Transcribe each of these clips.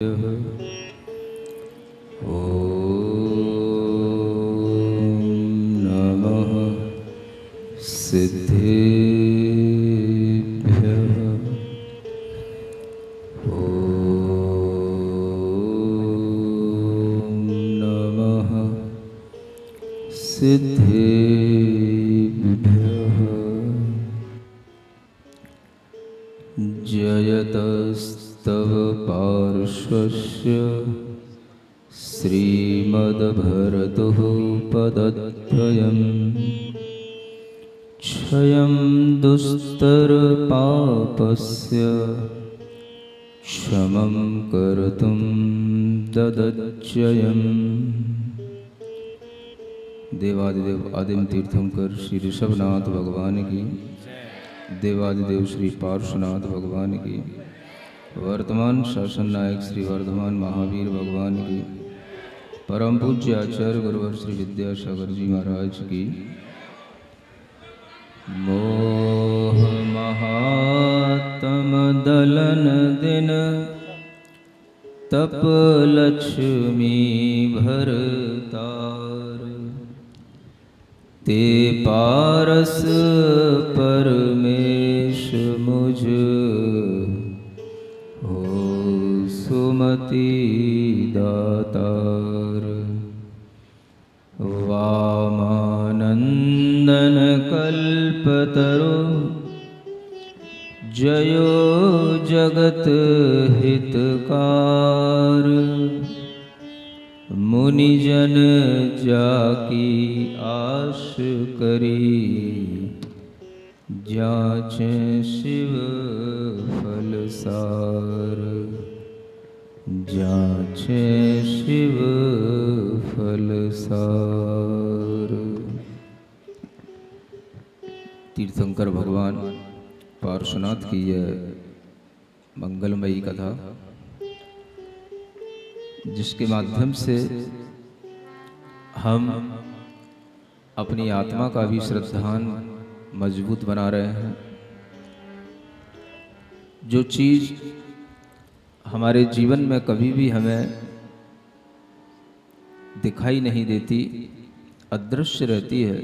नमः सिद्धेभ्यः। नमः सिद्धेभ्यः। जयतस्तव पार्श्वस्य श्रीमद्भरतुः पदद्वयम् क्षयं दुस्तरपापस्य क्षमं कर्तुं ददच्चयम्। देवादिदेव आदिम तीर्थंकर श्री ऋषभनाथ भगवान की, देवादिदेव श्री पार्श्वनाथ भगवान की, वर्तमान शासन नायक श्री वर्धमान महावीर भगवान की, परम पूज्य आचार्य गुरुवर श्री विद्यासागर जी महाराज की। मोह महात्म दलन दिन तप लक्ष्मी भरतार। ते पारस परमेश मुझ हो सुमति दातार। वामानंदन कल्पतरु जयो जगत हितकार। मुनिजन जाकी आश करी जाचे शिव फलसार। जाचे शिव फलसार। तीर्थंकर भगवान पार्श्वनाथ की यह मंगलमयी कथा, जिसके माध्यम से हम अपनी आत्मा का भी श्रद्धान मजबूत बना रहे हैं। जो चीज़ हमारे जीवन में कभी भी हमें दिखाई नहीं देती, अदृश्य रहती है,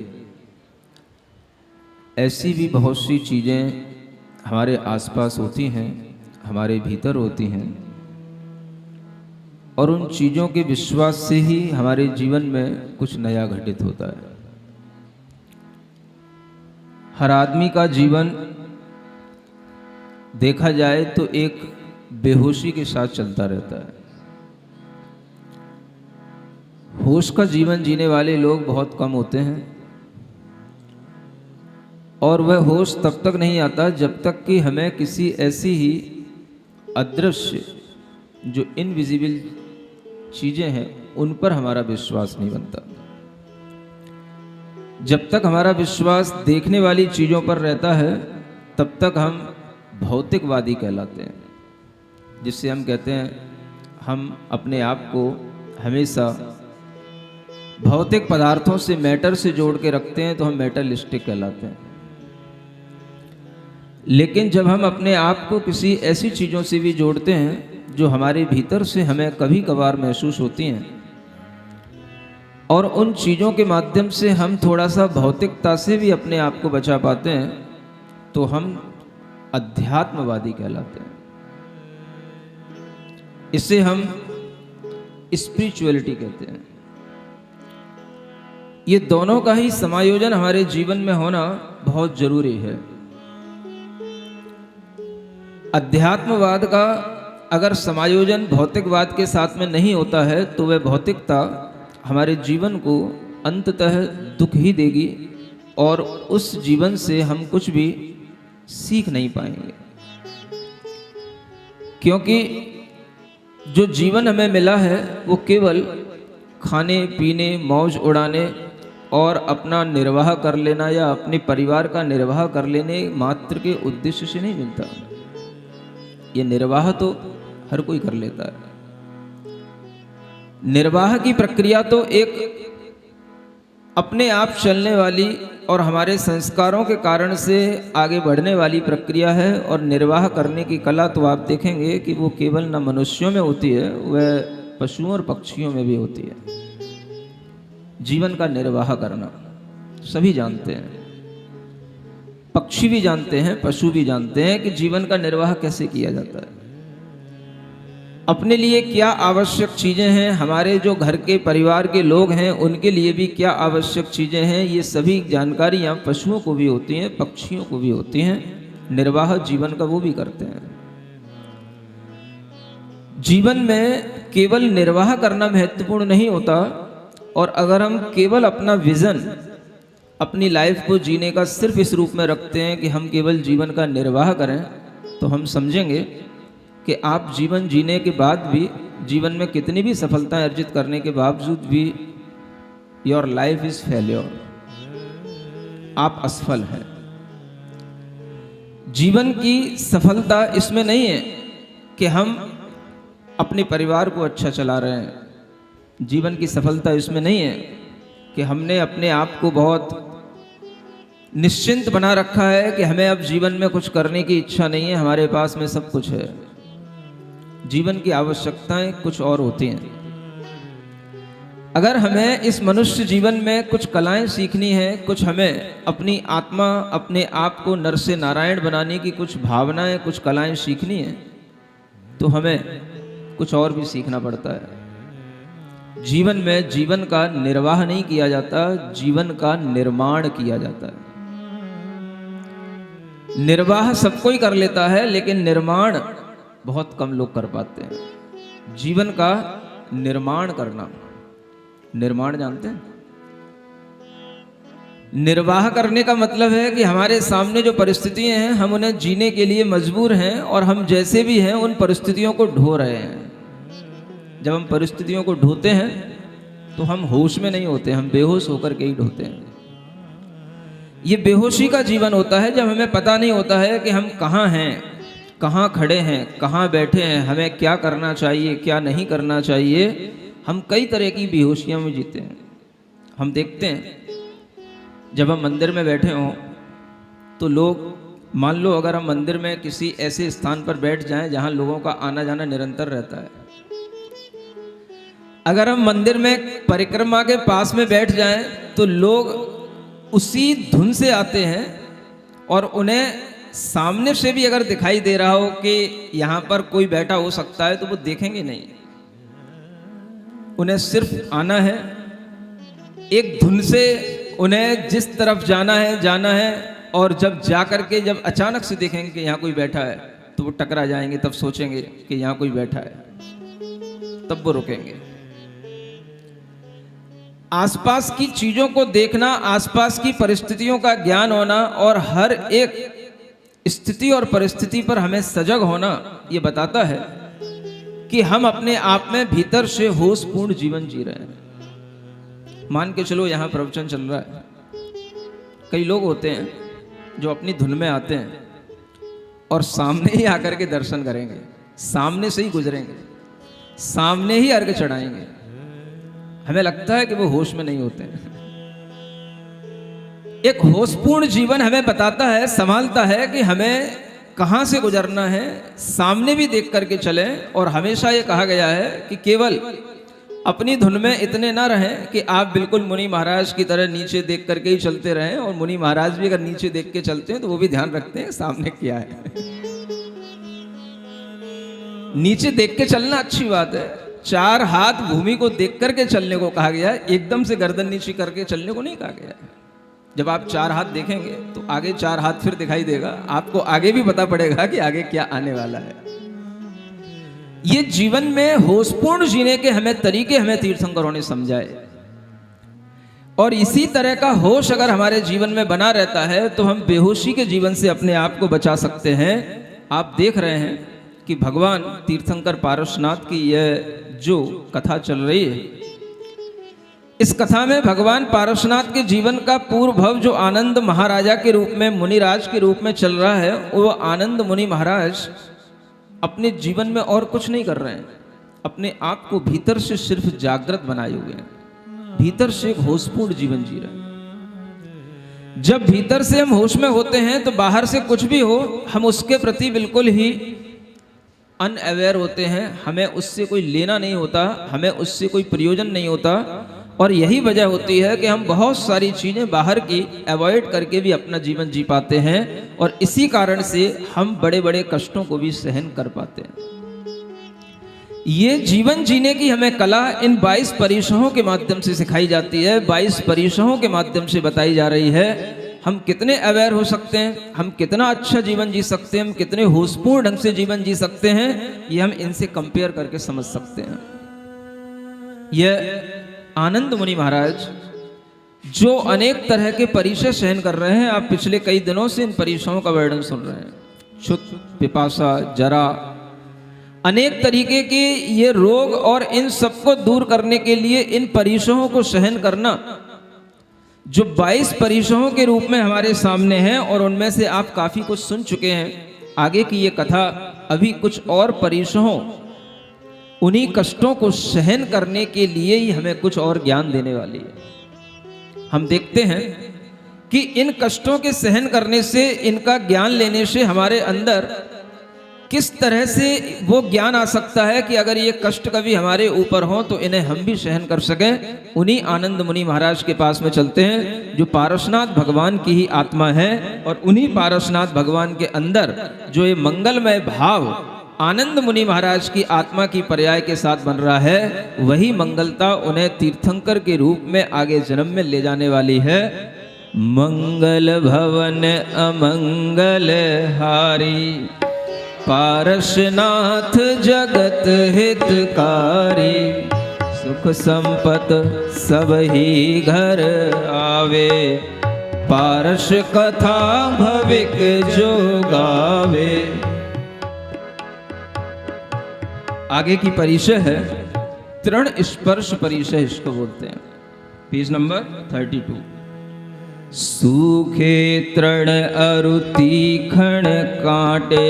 ऐसी भी बहुत सी चीज़ें हमारे आसपास होती हैं, हमारे भीतर होती हैं, और उन चीज़ों के विश्वास से ही हमारे जीवन में कुछ नया घटित होता है। हर आदमी का जीवन देखा जाए तो एक बेहोशी के साथ चलता रहता है। होश का जीवन जीने वाले लोग बहुत कम होते हैं, और वह होश तब तक नहीं आता जब तक कि हमें किसी ऐसी ही अदृश्य, जो इनविजिबल चीजें हैं, उन पर हमारा विश्वास नहीं बनता। जब तक हमारा विश्वास देखने वाली चीजों पर रहता है, तब तक हम भौतिकवादी कहलाते हैं, जिससे हम कहते हैं हम अपने आप को हमेशा भौतिक पदार्थों से, मैटर से जोड़ के रखते हैं, तो हम मेटलिस्टिक कहलाते हैं। लेकिन जब हम अपने आप को किसी ऐसी चीज़ों से भी जोड़ते हैं जो हमारे भीतर से हमें कभी कभार महसूस होती हैं, और उन चीज़ों के माध्यम से हम थोड़ा सा भौतिकता से भी अपने आप को बचा पाते हैं, तो हम अध्यात्मवादी कहलाते हैं। इसे हम स्पिरिचुअलिटी कहते हैं। ये दोनों का ही समायोजन हमारे जीवन में होना बहुत जरूरी है। अध्यात्मवाद का अगर समायोजन भौतिकवाद के साथ में नहीं होता है, तो वह भौतिकता हमारे जीवन को अंततः दुख ही देगी, और उस जीवन से हम कुछ भी सीख नहीं पाएंगे। क्योंकि जो जीवन हमें मिला है वो केवल खाने पीने, मौज उड़ाने और अपना निर्वाह कर लेना या अपने परिवार का निर्वाह कर लेने मात्र के उद्देश्य से नहीं मिलता। ये निर्वाह तो हर कोई कर लेता है। निर्वाह की प्रक्रिया तो एक अपने आप चलने वाली और हमारे संस्कारों के कारण से आगे बढ़ने वाली प्रक्रिया है। और निर्वाह करने की कला तो आप देखेंगे कि वो केवल न मनुष्यों में होती है, वह पशुओं और पक्षियों में भी होती है। जीवन का निर्वाह करना सभी जानते हैं, पक्षी भी जानते हैं, पशु भी जानते हैं कि जीवन का निर्वाह कैसे किया जाता है। अपने लिए क्या आवश्यक चीज़ें हैं, हमारे जो घर के परिवार के लोग हैं उनके लिए भी क्या आवश्यक चीज़ें हैं, ये सभी जानकारियाँ पशुओं को भी होती हैं, पक्षियों को भी होती हैं। निर्वाह जीवन का वो भी करते हैं। जीवन में केवल निर्वाह करना महत्वपूर्ण नहीं होता, और अगर हम केवल अपना विज़न, अपनी लाइफ को जीने का सिर्फ इस रूप में रखते हैं कि हम केवल जीवन का निर्वाह करें, तो हम समझेंगे कि आप जीवन जीने के बाद भी, जीवन में कितनी भी सफलताएं अर्जित करने के बावजूद भी, योर लाइफ इज फेल्योर, आप असफल हैं। जीवन की सफलता इसमें नहीं है कि हम अपने परिवार को अच्छा चला रहे हैं। जीवन की सफलता इसमें नहीं है कि हमने अपने आप को बहुत निश्चिंत बना रखा है कि हमें अब जीवन में कुछ करने की इच्छा नहीं है, हमारे पास में सब कुछ है। जीवन की आवश्यकताएं कुछ और होती हैं। अगर हमें इस मनुष्य जीवन में कुछ कलाएं सीखनी है, कुछ हमें अपनी आत्मा, अपने आप को नर से नारायण बनाने की कुछ भावनाएं, कुछ कलाएं सीखनी है, तो हमें कुछ और भी सीखना पड़ता है। जीवन में जीवन का निर्वाह नहीं किया जाता, जीवन का निर्माण किया जाता है। निर्वाह सबको ही कर लेता है, लेकिन निर्माण बहुत कम लोग कर पाते हैं। जीवन का निर्माण करना, निर्माण जानते हैं? निर्वाह करने का मतलब है कि हमारे सामने जो परिस्थितियां हैं, हम उन्हें जीने के लिए मजबूर हैं, और हम जैसे भी हैं उन परिस्थितियों को ढो रहे हैं। जब हम परिस्थितियों को ढोते हैं तो हम होश में नहीं होते, हम बेहोश होकर के ही ढोते हैं। ये बेहोशी का जीवन होता है, जब हमें पता नहीं होता है कि हम कहाँ हैं, कहाँ खड़े हैं, कहाँ बैठे हैं, हमें क्या करना चाहिए, क्या नहीं करना चाहिए। हम कई तरह की बेहोशियों में जीते हैं। हम देखते हैं जब हम मंदिर में बैठे हों तो लोग, मान लो अगर हम मंदिर में किसी ऐसे स्थान पर बैठ जाएं जहां लोगों का आना जाना निरंतर रहता है, अगर हम मंदिर में परिक्रमा के पास में बैठ जाएं तो लोग उसी धुन से आते हैं, और उन्हें सामने से भी अगर दिखाई दे रहा हो कि यहाँ पर कोई बैठा हो सकता है तो वो देखेंगे नहीं। उन्हें सिर्फ आना है, एक धुन से उन्हें जिस तरफ जाना है, और जब जा करके जब अचानक से देखेंगे कि यहाँ कोई बैठा है तो वो टकरा जाएंगे, तब सोचेंगे कि यहाँ कोई बैठा है, तब वो रुकेंगे। आसपास की चीजों को देखना, आसपास की परिस्थितियों का ज्ञान होना, और हर एक स्थिति और परिस्थिति पर हमें सजग होना, ये बताता है कि हम अपने आप में भीतर से होशपूर्ण जीवन जी रहे हैं। मान के चलो यहाँ प्रवचन चल रहा है, कई लोग होते हैं जो अपनी धुन में आते हैं और सामने ही आकर के दर्शन करेंगे, सामने से ही गुजरेंगे, सामने ही अर्घ चढ़ाएंगे। हमें लगता है कि वो होश में नहीं होते हैं। एक होशपूर्ण जीवन हमें बताता है, संभालता है कि हमें कहाँ से गुजरना है, सामने भी देख करके चलें। और हमेशा ये कहा गया है कि केवल अपनी धुन में इतने ना रहें कि आप बिल्कुल मुनि महाराज की तरह नीचे देख करके ही चलते रहें। और मुनि महाराज भी अगर नीचे देख के चलते हैं तो वो भी ध्यान रखते हैं सामने क्या है। नीचे देख के चलना अच्छी बात है, 4 हाथ भूमि को देख करके चलने को कहा गया है, एकदम से गर्दन नीचे करके चलने को नहीं कहा गया है। जब आप 4 हाथ देखेंगे तो आगे 4 हाथ फिर दिखाई देगा, आपको आगे भी पता पड़ेगा कि आगे क्या आने वाला है। ये जीवन में होशपूर्ण जीने के हमें तरीके हमें तीर्थंकरों ने समझाए, और इसी तरह का होश अगर हमारे जीवन में बना रहता है तो हम बेहोशी के जीवन से अपने आप को बचा सकते हैं। आप देख रहे हैं कि भगवान तीर्थंकर पारसनाथ की यह जो कथा चल रही है, इस कथा में भगवान पारसनाथ के जीवन का पूर्व भव जो आनंद महाराजा के रूप में, मुनिराज के रूप में चल रहा है, वो आनंद मुनि महाराज अपने जीवन में और कुछ नहीं कर रहे हैं, अपने आप को भीतर से सिर्फ जागृत बनाए हुए हैं। भीतर से एक होशपूर्ण जीवन जी रहे हैं। जब भीतर से हम होश में होते हैं तो बाहर से कुछ भी हो हम उसके प्रति बिल्कुल ही अनअवेयर होते हैं, हमें उससे कोई लेना नहीं होता, हमें उससे कोई प्रयोजन नहीं होता। और यही वजह होती है कि हम बहुत सारी चीज़ें बाहर की अवॉइड करके भी अपना जीवन जी पाते हैं, और इसी कारण से हम बड़े बड़े कष्टों को भी सहन कर पाते हैं। ये जीवन जीने की हमें कला इन 22 परिसहों के माध्यम से सिखाई जाती है, 22 परिसहों के माध्यम से बताई जा रही है। हम कितने अवेयर हो सकते हैं, हम कितना अच्छा जीवन जी सकते हैं, हम कितने होशपूर्ण ढंग से जीवन जी सकते हैं, ये हम इनसे कंपेयर करके समझ सकते हैं। यह आनंद मुनि महाराज जो अनेक तरह के परिचय सहन कर रहे हैं, आप पिछले कई दिनों से इन परिचयों का वर्णन सुन रहे हैं। क्षुत, पिपासा, जरा, अनेक तरीके के ये रोग, और इन सबको दूर करने के लिए इन परिचयों को सहन करना जो 22 परिचयों के रूप में हमारे सामने हैं, और उनमें से आप काफी कुछ सुन चुके हैं। आगे की ये कथा अभी कुछ और परिचयों, उन्हीं कष्टों को सहन करने के लिए ही हमें कुछ और ज्ञान देने वाली है। हम देखते हैं कि इन कष्टों के सहन करने से, इनका ज्ञान लेने से हमारे अंदर किस तरह से वो ज्ञान आ सकता है कि अगर ये कष्ट कभी हमारे ऊपर हो तो इन्हें हम भी सहन कर सकें। उन्हीं आनंद मुनि महाराज के पास में चलते हैं जो पारसनाथ भगवान की ही आत्मा है, और उन्हीं पारसनाथ भगवान के अंदर जो ये मंगलमय भाव आनंद मुनि महाराज की आत्मा की पर्याय के साथ बन रहा है, वही मंगलता उन्हें तीर्थंकर के रूप में आगे जन्म में ले जाने वाली है। मंगल भवन अमंगल हारी, पारसनाथ जगत हितकारी, सुख संपत सब ही घर आवे, पारस कथा भविक जो गावे। आगे की परिचय है तृण स्पर्श परिचय, इसको बोलते हैं। Page number 32। सूखे तृण अरु तीखण कांटे,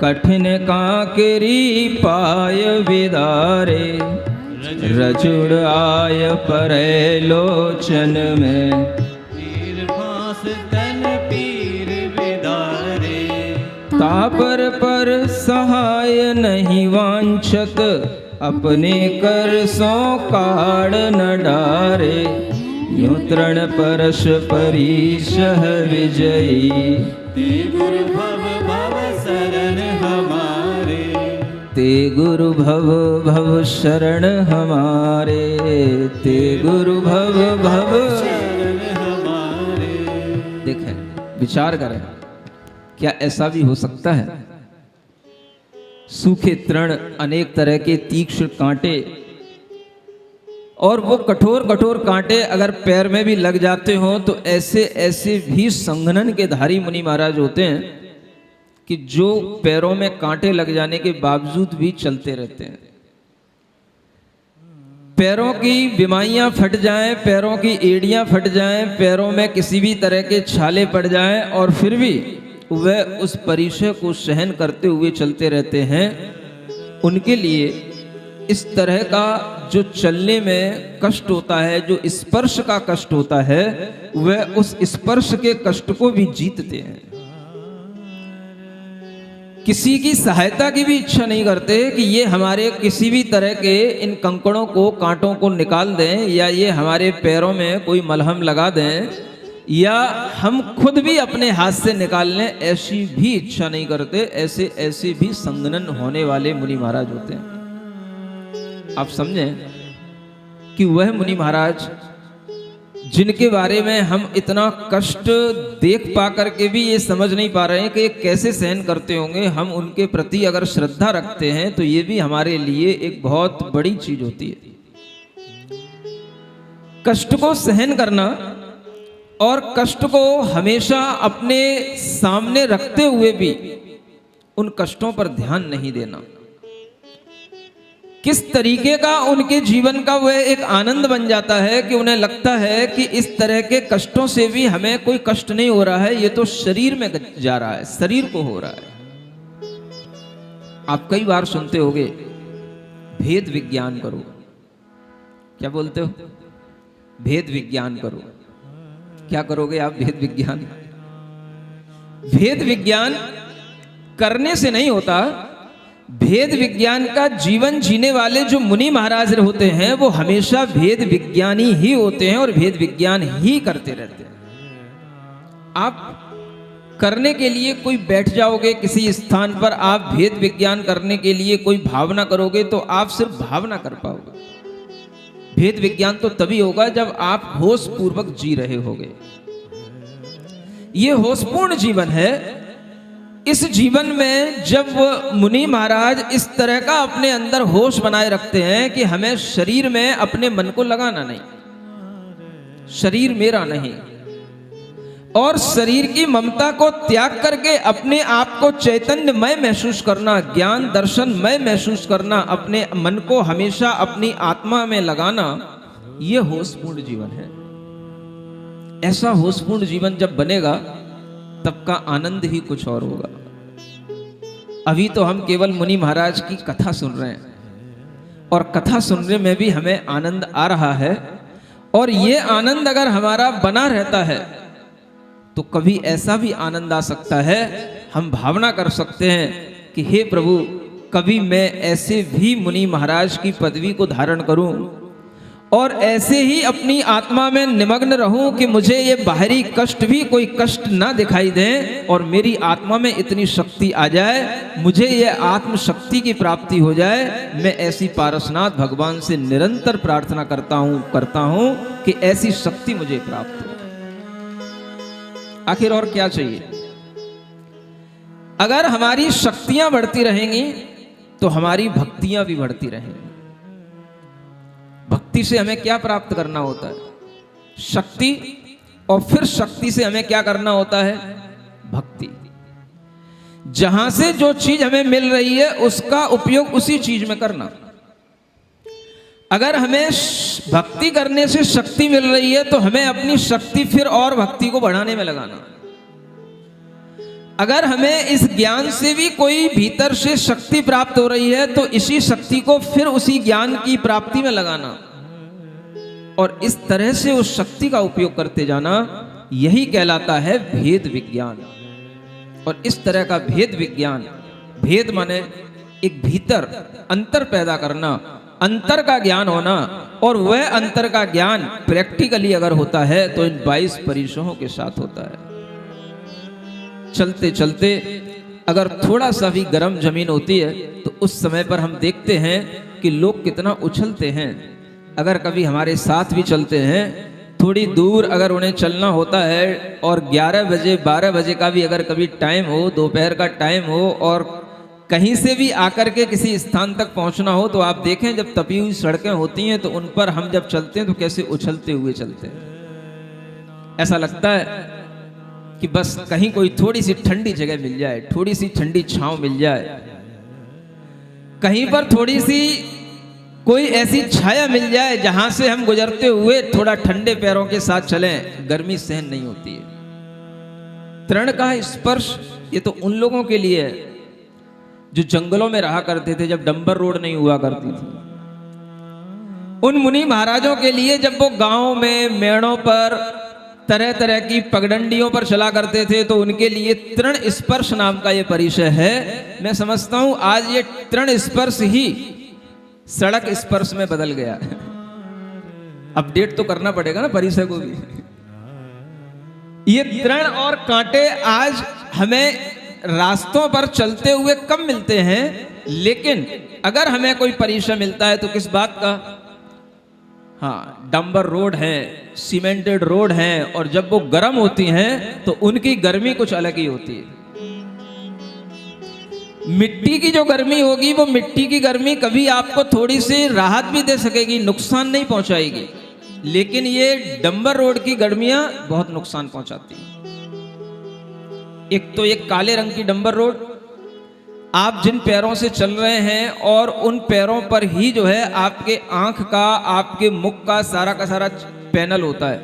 कठिन कांकरी पाय विदारे, रजुड़ आय परै लोचन में, पीर फांस तन पीर विदारे। तापर पर सहाय नहीं वांछत, अपने कर सो काढ़ न डारे, यूं तृण परश परिशह विजयी, ते गुरु भव भव शरण हमारे, ते गुरु भव भव शरण हमारे, ते गुरु भव भव शरण हमारे। देखें, विचार करें, क्या ऐसा भी हो सकता है? सूखे तृण, अनेक तरह के तीक्ष्ण कांटे, और वो कठोर कठोर कांटे अगर पैर में भी लग जाते हों तो ऐसे ऐसे भी संघनन के धारी मुनि महाराज होते हैं कि जो पैरों में कांटे लग जाने के बावजूद भी चलते रहते हैं। पैरों की बिमारियां फट जाएं, पैरों की एड़ियां फट जाएं, पैरों में किसी भी तरह के छाले पड़ जाएं, और फिर भी वह उस परिचय को सहन करते हुए चलते रहते हैं। उनके लिए इस तरह का जो चलने में कष्ट होता है, जो स्पर्श का कष्ट होता है, वह उस स्पर्श के कष्ट को भी जीतते हैं। किसी की सहायता की भी इच्छा नहीं करते कि ये हमारे किसी भी तरह के इन कंकड़ों को, कांटों को निकाल दें, या ये हमारे पैरों में कोई मलहम लगा दें, या हम खुद भी अपने हाथ से निकाल लें, ऐसी भी इच्छा नहीं करते। ऐसे ऐसे भी संघनन होने वाले मुनि महाराज होते हैं। आप समझें कि वह मुनि महाराज जिनके बारे में हम इतना कष्ट देख पा करके भी ये समझ नहीं पा रहे हैं कि ये कैसे सहन करते होंगे, हम उनके प्रति अगर श्रद्धा रखते हैं तो ये भी हमारे लिए एक बहुत बड़ी चीज होती है। कष्ट को सहन करना और कष्ट को हमेशा अपने सामने रखते हुए भी उन कष्टों पर ध्यान नहीं देना, किस तरीके का उनके जीवन का वह एक आनंद बन जाता है कि उन्हें लगता है कि इस तरह के कष्टों से भी हमें कोई कष्ट नहीं हो रहा है, ये तो शरीर में जा रहा है, शरीर को हो रहा है। आप कई बार सुनते होंगे भेद विज्ञान करो। क्या बोलते हो? भेद विज्ञान करो। क्या करोगे आप? भेद विज्ञान। भेद विज्ञान करने से नहीं होता। भेद विज्ञान का जीवन जीने वाले जो मुनि महाराज होते हैं वो हमेशा भेद विज्ञानी ही होते हैं और भेद विज्ञान ही करते रहते हैं। आप करने के लिए कोई बैठ जाओगे किसी स्थान पर, आप भेद विज्ञान करने के लिए कोई भावना करोगे तो आप सिर्फ भावना कर पाओगे। भेद विज्ञान तो तभी होगा जब आप होश पूर्वक जी रहे होगे। ये होशपूर्ण जीवन है। इस जीवन में जब मुनि महाराज इस तरह का अपने अंदर होश बनाए रखते हैं कि हमें शरीर में अपने मन को लगाना नहीं, शरीर मेरा नहीं, और शरीर की ममता को त्याग करके अपने आप को चैतन्यमय महसूस करना, ज्ञान दर्शनमय महसूस करना, अपने मन को हमेशा अपनी आत्मा में लगाना, यह होशपूर्ण जीवन है। ऐसा होशपूर्ण जीवन जब बनेगा तब का आनंद ही कुछ और होगा। अभी तो हम केवल मुनि महाराज की कथा सुन रहे हैं और कथा सुनने में भी हमें आनंद आ रहा है, और ये आनंद अगर हमारा बना रहता है तो कभी ऐसा भी आनंद आ सकता है, हम भावना कर सकते हैं कि हे प्रभु, कभी मैं ऐसे भी मुनि महाराज की पदवी को धारण करूं और ऐसे ही अपनी आत्मा में निमग्न रहूं कि मुझे ये बाहरी कष्ट भी कोई कष्ट ना दिखाई दे और मेरी आत्मा में इतनी शक्ति आ जाए, मुझे ये आत्म शक्ति की प्राप्ति हो जाए। मैं ऐसी पारसनाथ भगवान से निरंतर प्रार्थना करता हूं कि ऐसी शक्ति मुझे प्राप्त हो। आखिर और क्या चाहिए? अगर हमारी शक्तियां बढ़ती रहेंगी तो हमारी भक्तियां भी बढ़ती रहेंगी। भक्ति से हमें क्या प्राप्त करना होता है? शक्ति। और फिर शक्ति से हमें क्या करना होता है? भक्ति। जहां से जो चीज हमें मिल रही है उसका उपयोग उसी चीज में करना। अगर हमें भक्ति करने से शक्ति मिल रही है तो हमें अपनी शक्ति फिर और भक्ति को बढ़ाने में लगाना। अगर हमें इस ज्ञान से भी कोई भीतर से शक्ति प्राप्त हो रही है तो इसी शक्ति को फिर उसी ज्ञान की प्राप्ति में लगाना और इस तरह से उस शक्ति का उपयोग करते जाना, यही कहलाता है भेद विज्ञान। और इस तरह का भेद विज्ञान, भेद माने एक भीतर अंतर पैदा करना, अंतर का ज्ञान होना, और वह अंतर का ज्ञान प्रैक्टिकली अगर होता है तो इन 22 परिसरों के साथ होता है। चलते चलते अगर थोड़ा सा भी गर्म जमीन होती है तो उस समय पर हम देखते हैं कि लोग कितना उछलते हैं। अगर कभी हमारे साथ भी चलते हैं, थोड़ी दूर अगर उन्हें चलना होता है और 11 बजे 12 बजे का भी अगर कभी टाइम हो, दोपहर का टाइम हो, और कहीं से भी आकर के किसी स्थान तक पहुंचना हो, तो आप देखें जब तपी हुई सड़कें होती हैं तो उन पर हम जब चलते हैं तो कैसे उछलते हुए चलते हैं। ऐसा लगता है कि बस कहीं कोई थोड़ी सी ठंडी जगह मिल जाए, थोड़ी सी ठंडी छांव मिल जाए, कहीं पर थोड़ी सी कोई ऐसी छाया मिल जाए जहां से हम गुजरते हुए थोड़ा ठंडे पैरों के साथ चलें। गर्मी सहन नहीं होती है। तृण का स्पर्श ये तो उन लोगों के लिए है जो जंगलों में रहा करते थे जब डंबर रोड नहीं हुआ करती थी। उन मुनि महाराजों के लिए जब वो गांव में मेड़ों पर तरह तरह की पगडंडियों पर चला करते थे तो उनके लिए तृण स्पर्श नाम का ये परिचय है। मैं समझता हूं आज ये तृण स्पर्श ही सड़क स्पर्श में बदल गया। अपडेट तो करना पड़ेगा ना परिचय को भी। ये तृण और कांटे आज हमें रास्तों पर चलते हुए कम मिलते हैं, लेकिन अगर हमें कोई परिचय मिलता है तो किस बात का? हाँ, डंबर रोड है, सीमेंटेड रोड है, और जब वो गर्म होती हैं तो उनकी गर्मी कुछ अलग ही होती है। मिट्टी की जो गर्मी होगी वो मिट्टी की गर्मी कभी आपको थोड़ी सी राहत भी दे सकेगी, नुकसान नहीं पहुंचाएगी, लेकिन ये डंबर रोड की गर्मियां बहुत नुकसान पहुंचाती हैं। एक तो एक काले रंग की डंबर रोड, आप जिन पैरों से चल रहे हैं और उन पैरों पर ही जो है आपके आंख का, आपके मुख का सारा पैनल होता है,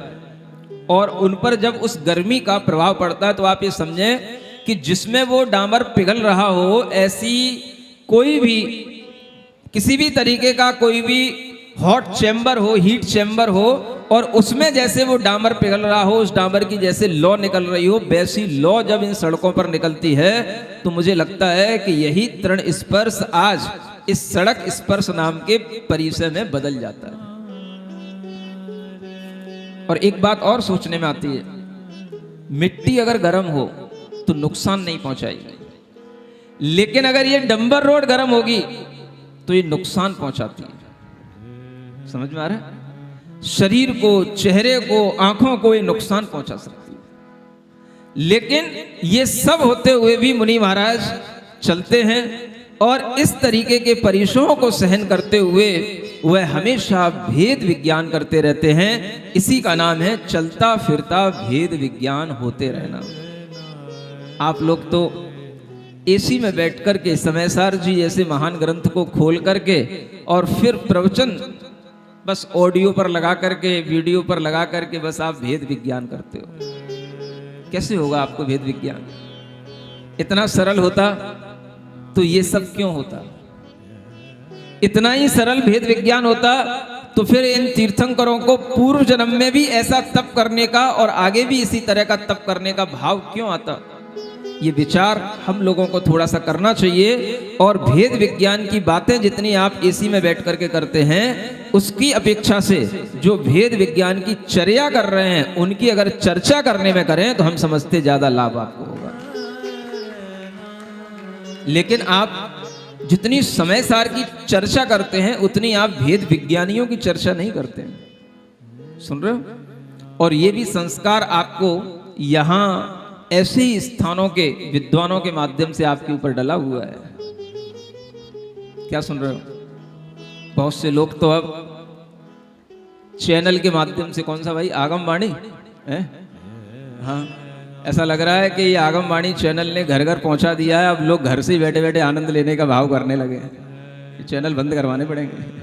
और उन पर जब उस गर्मी का प्रभाव पड़ता है तो आप ये समझें कि जिसमें वो डामर पिघल रहा हो, ऐसी कोई भी किसी भी तरीके का कोई भी हॉट चैम्बर हो, हीट चैम्बर हो, और उसमें जैसे वो डामर पिघल रहा हो, उस डामर की जैसे लौ निकल रही हो, वैसी लौ जब इन सड़कों पर निकलती है तो मुझे लगता है कि यही तृण स्पर्श आज इस सड़क स्पर्श नाम के परिसर में बदल जाता है। और एक बात और सोचने में आती है, मिट्टी अगर गर्म हो तो नुकसान नहीं पहुंचाएगी, लेकिन अगर ये डंबर रोड गर्म होगी तो ये नुकसान पहुंचाती है। समझ में आ रहा है? शरीर को, चेहरे को, आंखों को ये नुकसान पहुंचा सकती है। लेकिन ये सब होते हुए भी मुनि महाराज चलते हैं और इस तरीके के परिश्रमों को सहन करते हुए वह हमेशा भेद विज्ञान करते रहते हैं। इसी का नाम है चलता फिरता भेद विज्ञान होते रहना। आप लोग तो एसी में बैठ करके समयसार जी जैसे महान ग्रंथ को खोल करके और फिर प्रवचन बस ऑडियो पर लगा करके, वीडियो पर लगा करके बस आप भेद विज्ञान करते हो। कैसे होगा आपको भेद विज्ञान? इतना सरल होता तो ये सब क्यों होता? इतना ही सरल भेद विज्ञान होता तो फिर इन तीर्थंकरों को पूर्व जन्म में भी ऐसा तप करने का और आगे भी इसी तरह का तप करने का भाव क्यों आता? ये विचार हम लोगों को थोड़ा सा करना चाहिए। और भेद विज्ञान की बातें जितनी आप एसी में बैठ करके करते हैं, उसकी अपेक्षा से जो भेद विज्ञान की चर्या कर रहे हैं उनकी अगर चर्चा करने में करें तो हम समझते ज्यादा लाभ आपको होगा। लेकिन आप जितनी समय सार की चर्चा करते हैं उतनी आप भेद विज्ञानियों की चर्चा नहीं करते हैं। सुन रहे हो? और ये भी संस्कार आपको यहां ऐसे ही स्थानों के विद्वानों के माध्यम से आपके ऊपर डला हुआ है। क्या सुन रहे हो? बहुत से लोग तो अब चैनल के माध्यम से, कौन सा भाई, आगम वाणी है? हाँ, ऐसा लग रहा है कि ये आगम वाणी चैनल ने घर घर पहुंचा दिया है। अब लोग घर से बैठे बैठे आनंद लेने का भाव करने लगे हैं। ये चैनल बंद करवाने पड़ेंगे।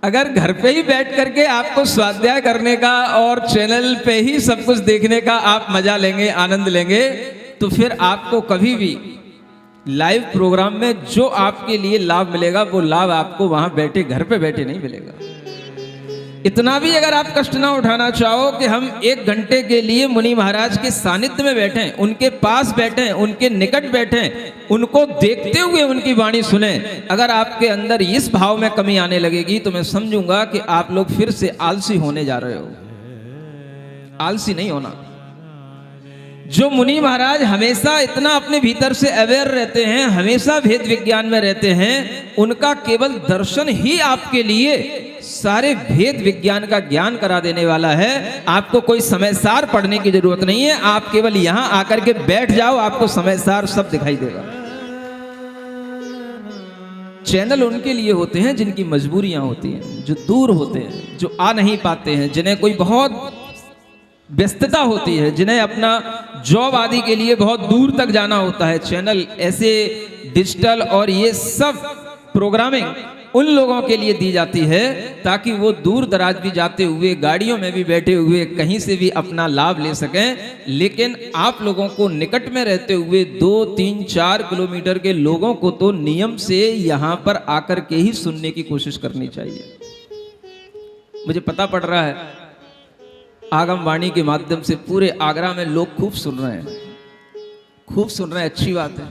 अगर घर पे ही बैठ करके आपको स्वाध्याय करने का और चैनल पे ही सब कुछ देखने का आप मजा लेंगे, आनंद लेंगे, तो फिर आपको कभी भी लाइव प्रोग्राम में जो आपके लिए लाभ मिलेगा वो लाभ आपको वहां बैठे, घर पे बैठे नहीं मिलेगा। इतना भी अगर आप कष्ट ना उठाना चाहो कि हम 1 घंटे के लिए मुनि महाराज के सानिध्य में बैठें, उनके पास बैठें, उनके निकट बैठें, उनको देखते हुए उनकी वाणी सुने, अगर आपके अंदर इस भाव में कमी आने लगेगी तो मैं समझूंगा कि आप लोग फिर से आलसी होने जा रहे हो। आलसी नहीं होना। जो मुनि महाराज हमेशा इतना अपने भीतर से अवेयर रहते हैं, हमेशा भेद विज्ञान में रहते हैं, उनका केवल दर्शन ही आपके लिए सारे भेद विज्ञान का ज्ञान करा देने वाला है। आपको कोई समयसार पढ़ने की जरूरत नहीं है। आप केवल यहां आकर के बैठ जाओ, आपको समयसार सब दिखाई देगा। चैनल उनके लिए होते हैं जिनकी मजबूरियां होती हैं, जो दूर होते हैं, जो आ नहीं पाते हैं, जिन्हें कोई बहुत व्यस्तता होती है, जिन्हें अपना जॉब आदि के लिए बहुत दूर तक जाना होता है। चैनल ऐसे डिजिटल और ये सब प्रोग्रामिंग उन लोगों के लिए दी जाती है ताकि वो दूर दराज भी जाते हुए, गाड़ियों में भी बैठे हुए कहीं से भी अपना लाभ ले सकें। लेकिन आप लोगों को निकट में रहते हुए 2, 3, 4 किलोमीटर के लोगों को तो नियम से यहां पर आकर के ही सुनने की कोशिश करनी चाहिए। मुझे पता पड़ रहा है आगम वाणी के माध्यम से पूरे आगरा में लोग खूब सुन रहे हैं, खूब सुन रहे हैं। अच्छी बात है।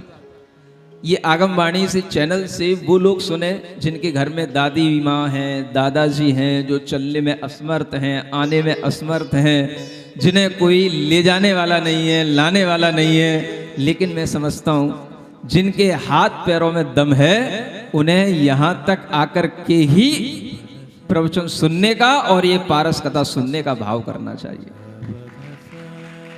ये आगम वाणी से चैनल से वो लोग सुने जिनके घर में दादी माँ हैं, दादाजी हैं, जो चलने में असमर्थ हैं, आने में असमर्थ हैं, जिन्हें कोई ले जाने वाला नहीं है, लाने वाला नहीं है। लेकिन मैं समझता हूँ जिनके हाथ पैरों में दम है उन्हें यहाँ तक आकर के ही प्रवचन सुनने का और ये पारस कथा सुनने का भाव करना चाहिए।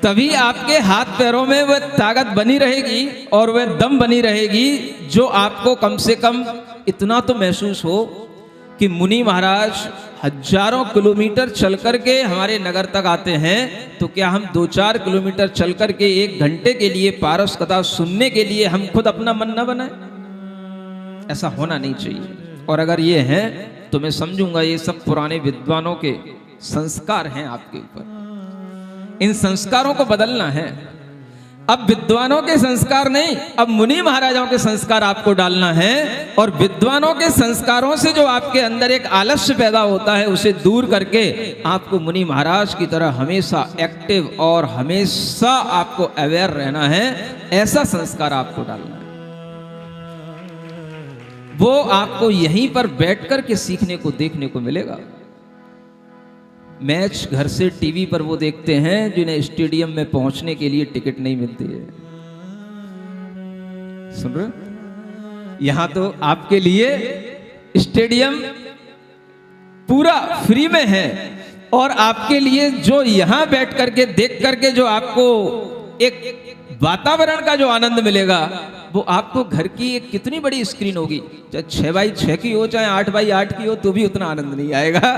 तभी आपके हाथ पैरों में वह ताकत बनी रहेगी और वह दम बनी रहेगी जो आपको कम से कम इतना तो महसूस हो कि मुनि महाराज हजारों किलोमीटर चल करके हमारे नगर तक आते हैं, तो क्या हम 2-4 किलोमीटर चल करके 1 घंटे के लिए पारस कथा सुनने के लिए हम खुद अपना मन न बनाए? ऐसा होना नहीं चाहिए। और अगर ये है तो मैं समझूंगा ये सब पुराने विद्वानों के संस्कार हैं आपके ऊपर। इन संस्कारों को बदलना है। अब विद्वानों के संस्कार नहीं, अब मुनि महाराजाओं के संस्कार आपको डालना है। और विद्वानों के संस्कारों से जो आपके अंदर एक आलस्य पैदा होता है उसे दूर करके आपको मुनि महाराज की तरह हमेशा एक्टिव और हमेशा आपको अवेयर रहना है। ऐसा संस्कार आपको डालना है। वो आपको यहीं पर बैठकर के सीखने को देखने को मिलेगा। मैच घर से टीवी पर वो देखते हैं जिन्हें स्टेडियम में पहुंचने के लिए टिकट नहीं मिलती है। सुन रहे? यहां तो आपके लिए स्टेडियम पूरा फ्री में है और आपके लिए जो यहां बैठ करके देख करके जो आपको एक वातावरण का जो आनंद मिलेगा वो आपको घर की एक कितनी बड़ी स्क्रीन होगी, चाहे 6x6 की हो चाहे 8x8 की हो, तो भी उतना आनंद नहीं आएगा।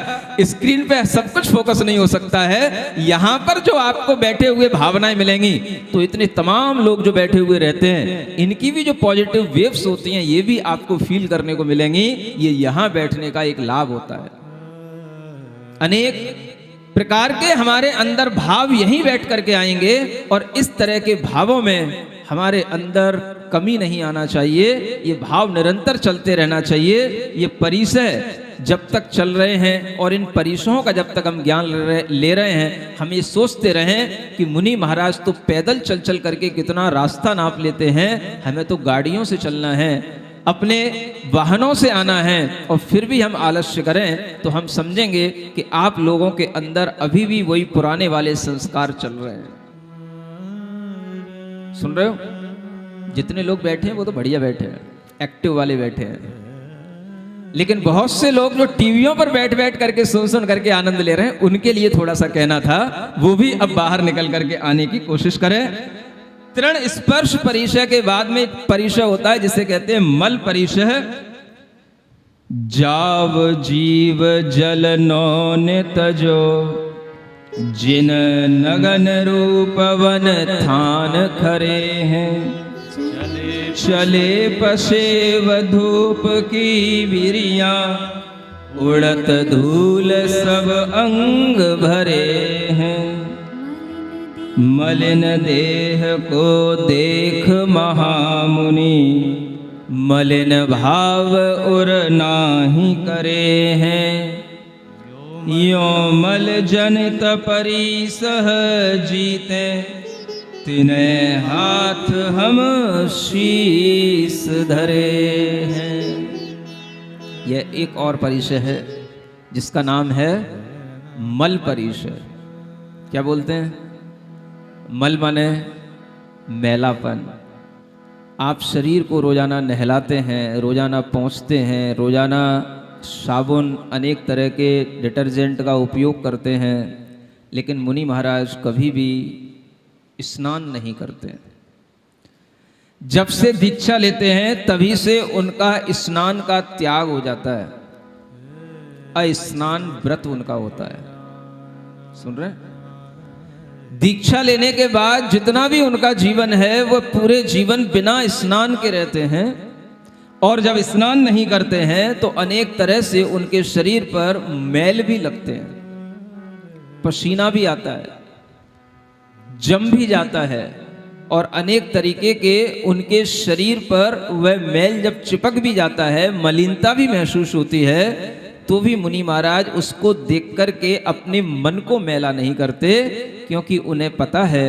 स्क्रीन पे सब कुछ फोकस नहीं हो सकता है। यहाँ पर जो आपको बैठे हुए भावनाएं मिलेंगी, तो इतने तमाम लोग जो बैठे हुए रहते हैं इनकी भी जो पॉजिटिव वेव्स होती हैं ये भी आपको फील करने को मिलेंगी। ये यहाँ बैठने का एक लाभ होता है। अनेक प्रकार के हमारे अंदर भाव यहीं बैठ करके आएंगे और इस तरह के भावों में हमारे अंदर कमी नहीं आना चाहिए। ये भाव निरंतर चलते रहना चाहिए। ये परिसय जब तक चल रहे हैं और इन परिसयों का जब तक हम ज्ञान ले रहे हैं, हम ये सोचते रहें कि मुनि महाराज तो पैदल चल चल करके कितना रास्ता नाप लेते हैं, हमें तो गाड़ियों से चलना है, अपने वाहनों से आना है, और फिर भी हम आलस्य करें तो हम समझेंगे कि आप लोगों के अंदर अभी भी वही पुराने वाले संस्कार चल रहे हैं। सुन रहे हो? जितने लोग बैठे हैं वो तो बढ़िया बैठे हैं, एक्टिव वाले बैठे हैं, लेकिन बहुत से लोग जो टीवियों पर बैठ बैठ करके सुन सुन करके आनंद ले रहे हैं, उनके लिए थोड़ा सा कहना था, वो भी अब बाहर निकल करके आने की कोशिश करें। तृण स्पर्श परिचय के बाद में एक परिचय होता है जिसे कहते हैं मल परिचय। जाव जीव जल नौन तजो, जिन नगन रूप वन थान खरे हैं, चले पसेव धूप की विरिया, उड़त धूल सब अंग भरे हैं। मलिन देह को देख महामुनि, मलिन भाव उर नाही करे हैं। यो मल जनित परिसह जीते, तिने हाथ हम शीस धरे हैं। यह एक और परिचय है जिसका नाम है मल परिचय। क्या बोलते हैं? मल माने मैलापन। आप शरीर को रोजाना नहलाते हैं, रोजाना पोंछते हैं, रोजाना साबुन अनेक तरह के डिटर्जेंट का उपयोग करते हैं, लेकिन मुनि महाराज कभी भी स्नान नहीं करते। जब से दीक्षा लेते हैं तभी से उनका स्नान का त्याग हो जाता है। अस्नान व्रत उनका होता है। सुन रहे हैं? दीक्षा लेने के बाद जितना भी उनका जीवन है वो पूरे जीवन बिना स्नान के रहते हैं, और जब स्नान नहीं करते हैं तो अनेक तरह से उनके शरीर पर मैल भी लगते हैं, पसीना भी आता है, जम भी जाता है, और अनेक तरीके के उनके शरीर पर वह मैल जब चिपक भी जाता है, मलिनता भी महसूस होती है, तो भी मुनि महाराज उसको देख करके अपने मन को मैला नहीं करते, क्योंकि उन्हें पता है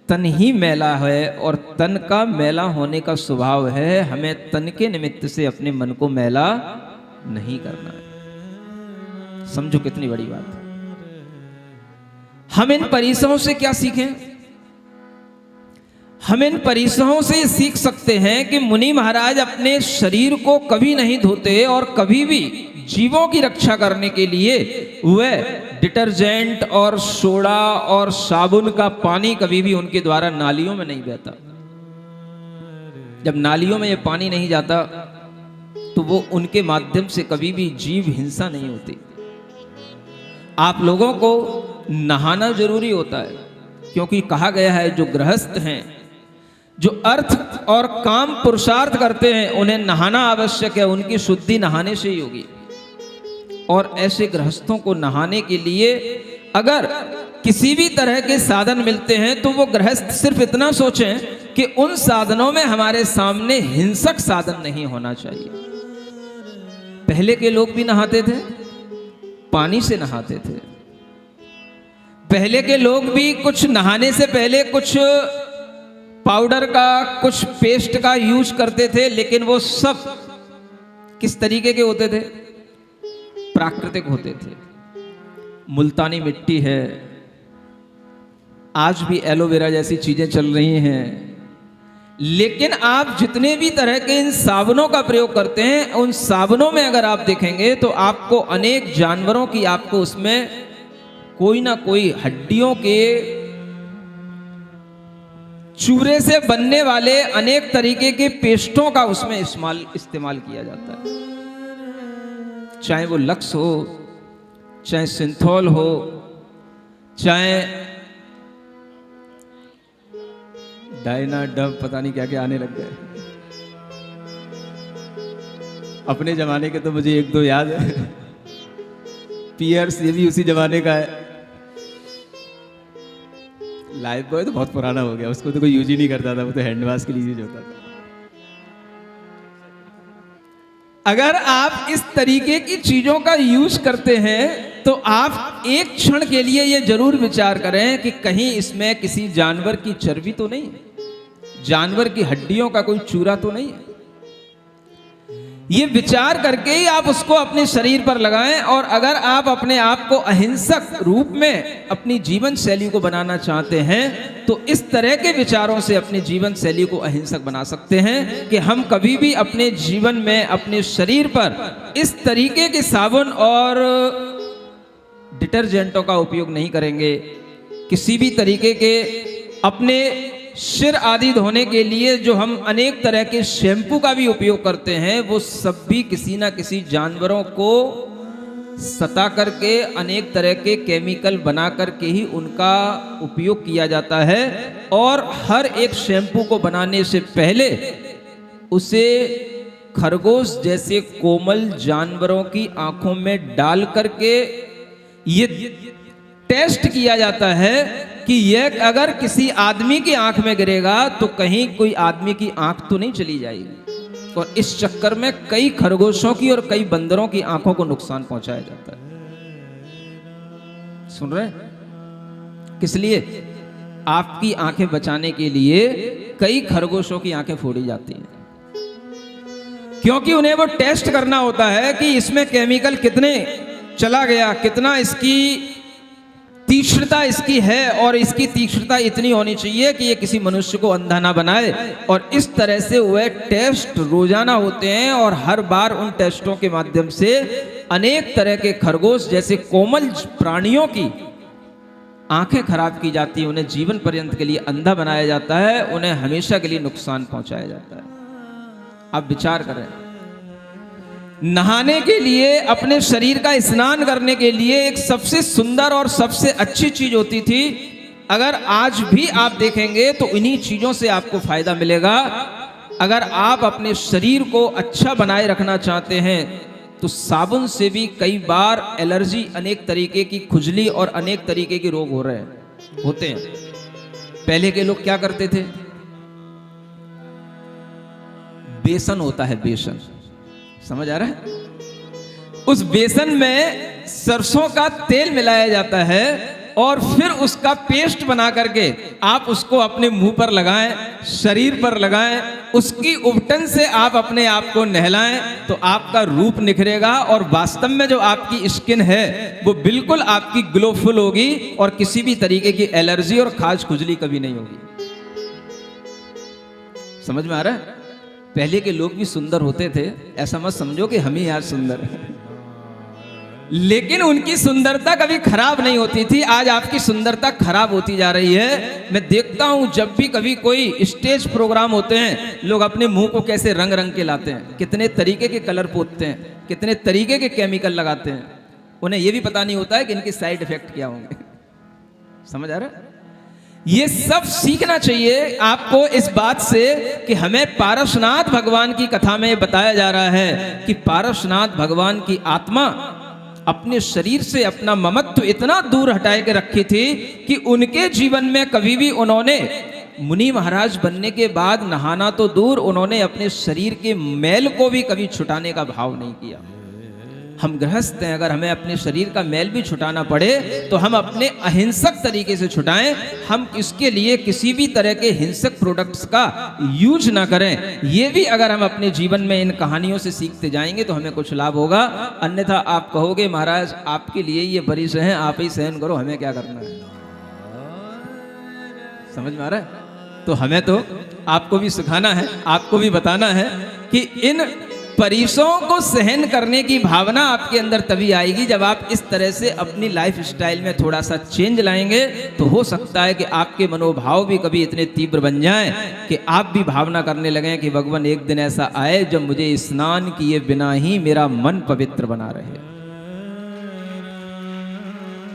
तन ही मैला है और तन का मैला होने का स्वभाव है। हमें तन के निमित्त से अपने मन को मैला नहीं करना है। समझो कितनी बड़ी बात है। हम इन परिसरों से क्या सीखें? हम इन परिसरों से सीख सकते हैं कि मुनि महाराज अपने शरीर को कभी नहीं धोते और कभी भी जीवों की रक्षा करने के लिए वह डिटर्जेंट और सोडा और साबुन का पानी कभी भी उनके द्वारा नालियों में नहीं बहता। जब नालियों में ये पानी नहीं जाता तो वो उनके माध्यम से कभी भी जीव हिंसा नहीं होती। आप लोगों को नहाना जरूरी होता है, क्योंकि कहा गया है जो गृहस्थ हैं, जो अर्थ और काम पुरुषार्थ करते हैं, उन्हें नहाना आवश्यक है। उनकी शुद्धि नहाने से ही होगी। और ऐसे गृहस्थों को नहाने के लिए अगर किसी भी तरह के साधन मिलते हैं तो वो गृहस्थ सिर्फ इतना सोचें कि उन साधनों में हमारे सामने हिंसक साधन नहीं होना चाहिए। पहले के लोग भी नहाते थे, पानी से नहाते थे। पहले के लोग भी कुछ नहाने से पहले कुछ पाउडर का, कुछ पेस्ट का यूज करते थे, लेकिन वो सब किस तरीके के होते थे? प्राकृतिक होते थे। मुल्तानी मिट्टी है, आज भी एलोवेरा जैसी चीजें चल रही हैं, लेकिन आप जितने भी तरह के इन साबुनों का प्रयोग करते हैं, उन साबुनों में अगर आप देखेंगे तो आपको अनेक जानवरों की, आपको उसमें कोई ना कोई हड्डियों के चूरे से बनने वाले अनेक तरीके के पेस्टों का उसमें इस्तेमाल किया जाता है। चाहे वो लक्स हो, चाहे सिंथोल हो, चाहे डायना डब, पता नहीं क्या क्या आने लग गए। अपने जमाने के तो मुझे एक दो याद है। पियर्स, ये भी उसी जमाने का है। लाइफ बॉय तो बहुत पुराना हो गया, उसको तो कोई यूज ही नहीं करता था, वो तो हैंड वॉश के लिए यूज होता था। अगर आप इस तरीके की चीजों का यूज करते हैं तो आप एक क्षण के लिए ये जरूर विचार करें कि कहीं इसमें किसी जानवर की चर्बी तो नहीं है, जानवर की हड्डियों का कोई चूरा तो नहीं है। ये विचार करके ही आप उसको अपने शरीर पर लगाएं। और अगर आप अपने आप को अहिंसक रूप में अपनी जीवन शैली को बनाना चाहते हैं तो इस तरह के विचारों से अपनी जीवन शैली को अहिंसक बना सकते हैं कि हम कभी भी अपने जीवन में अपने शरीर पर इस तरीके के साबुन और डिटर्जेंटों का उपयोग नहीं करेंगे। किसी भी तरीके के अपने सिर आदि धोने के लिए जो हम अनेक तरह के शैम्पू का भी उपयोग करते हैं, वो सब भी किसी ना किसी जानवरों को सता करके अनेक तरह के केमिकल बना करके ही उनका उपयोग किया जाता है। और हर एक शैम्पू को बनाने से पहले उसे खरगोश जैसे कोमल जानवरों की आंखों में डाल करके ये टेस्ट किया जाता है कि यह अगर किसी आदमी की आंख में गिरेगा तो कहीं कोई आदमी की आंख तो नहीं चली जाएगी। और इस चक्कर में कई खरगोशों की और कई बंदरों की आंखों को नुकसान पहुंचाया जाता है। सुन रहे हैं? किस लिए? आपकी आंखें बचाने के लिए कई खरगोशों की आंखें फोड़ी जाती हैं, क्योंकि उन्हें वो टेस्ट करना होता है कि इसमें केमिकल कितने चला गया, कितना इसकी तीक्ष्णता इसकी है, और इसकी तीक्ष्णता इतनी होनी चाहिए कि ये किसी मनुष्य को अंधा ना बनाए। और इस तरह से वह टेस्ट रोजाना होते हैं और हर बार उन टेस्टों के माध्यम से अनेक तरह के खरगोश जैसे कोमल प्राणियों की आंखें खराब की जाती हैं, उन्हें जीवन पर्यंत के लिए अंधा बनाया जाता है, उन्हें हमेशा के लिए नुकसान पहुंचाया जाता है। आप विचार करें, नहाने के लिए, अपने शरीर का स्नान करने के लिए एक सबसे सुंदर और सबसे अच्छी चीज होती थी। अगर आज भी आप देखेंगे तो इन्हीं चीजों से आपको फायदा मिलेगा। अगर आप अपने शरीर को अच्छा बनाए रखना चाहते हैं तो साबुन से भी कई बार एलर्जी, अनेक तरीके की खुजली और अनेक तरीके के रोग होते हैं। पहले के लोग क्या करते थे? बेसन होता है, बेसन, समझ आ रहा है? उस बेसन में सरसों का तेल मिलाया जाता है और फिर उसका पेस्ट बना करके आप उसको अपने मुंह पर लगाएं, शरीर पर लगाएं, उसकी उबटन से आप अपने आप को नहलाएं तो आपका रूप निखरेगा और वास्तव में जो आपकी स्किन है वो बिल्कुल आपकी ग्लोफुल होगी और किसी भी तरीके की एलर्जी और खाज खुजली कभी नहीं होगी। समझ में आ रहा है? पहले के लोग भी सुंदर होते थे, ऐसा मत समझो कि हम ही आज सुंदर हैं, लेकिन उनकी सुंदरता कभी खराब नहीं होती थी। आज आपकी सुंदरता खराब होती जा रही है। मैं देखता हूं जब भी कभी कोई स्टेज प्रोग्राम होते हैं, लोग अपने मुंह को कैसे रंग रंग के लाते हैं, कितने तरीके के कलर पोतते हैं, कितने तरीके के केमिकल लगाते हैं। उन्हें यह भी पता नहीं होता है कि इनके साइड इफेक्ट क्या होंगे। समझ आ रहा है? ये सब सीखना चाहिए आपको इस बात से कि हमें पारसनाथ भगवान की कथा में बताया जा रहा है कि पारसनाथ भगवान की आत्मा अपने शरीर से अपना ममत्व इतना दूर हटाए के रखी थी कि उनके जीवन में कभी भी उन्होंने मुनि महाराज बनने के बाद नहाना तो दूर, उन्होंने अपने शरीर के मैल को भी कभी छुटाने का भाव नहीं किया। हम गृहस्थ हैं, अगर हमें अपने शरीर का मैल भी छुटाना पड़े तो हम अपने अहिंसक तरीके से छुटाएं। हम इसके लिए किसी भी तरह के हिंसक प्रोडक्ट्स का यूज ना करें। ये भी अगर हम अपने जीवन में इन कहानियों से सीखते जाएंगे तो हमें कुछ लाभ होगा। अन्यथा आप कहोगे महाराज आपके लिए ये बरिश हैं, आप ही सहन करो, हमें क्या करना है। समझ में आ रहा है? तो हमें तो आपको भी सिखाना है, आपको भी बताना है कि इन परिसों को सहन करने की भावना आपके अंदर तभी आएगी जब आप इस तरह से अपनी लाइफ स्टाइल में थोड़ा सा चेंज लाएंगे। तो हो सकता है कि आपके मनोभाव भी कभी इतने तीव्र बन जाएं कि आप भी भावना करने लगें कि भगवान एक दिन ऐसा आए जब मुझे स्नान किए बिना ही मेरा मन पवित्र बना रहे।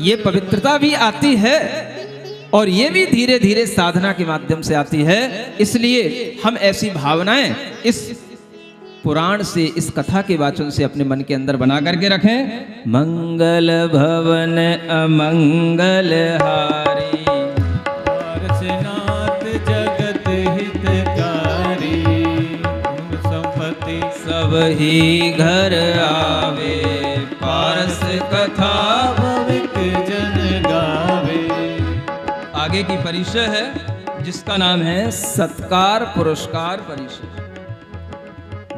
ये पवित्रता भी आती है और ये भी धीरे धीरे साधना के माध्यम से आती है। इसलिए हम ऐसी भावनाएं इस पुराण से, इस कथा के वाचन से अपने मन के अंदर बना करके रखें। मंगल भवन अमंगल हारी, पारसनाथ जगत हितकारी, संपत्ति सब ही घर आवे, पारस कथा भविक जन गावे। आगे की परिचय है जिसका नाम है सत्कार पुरस्कार परिचय।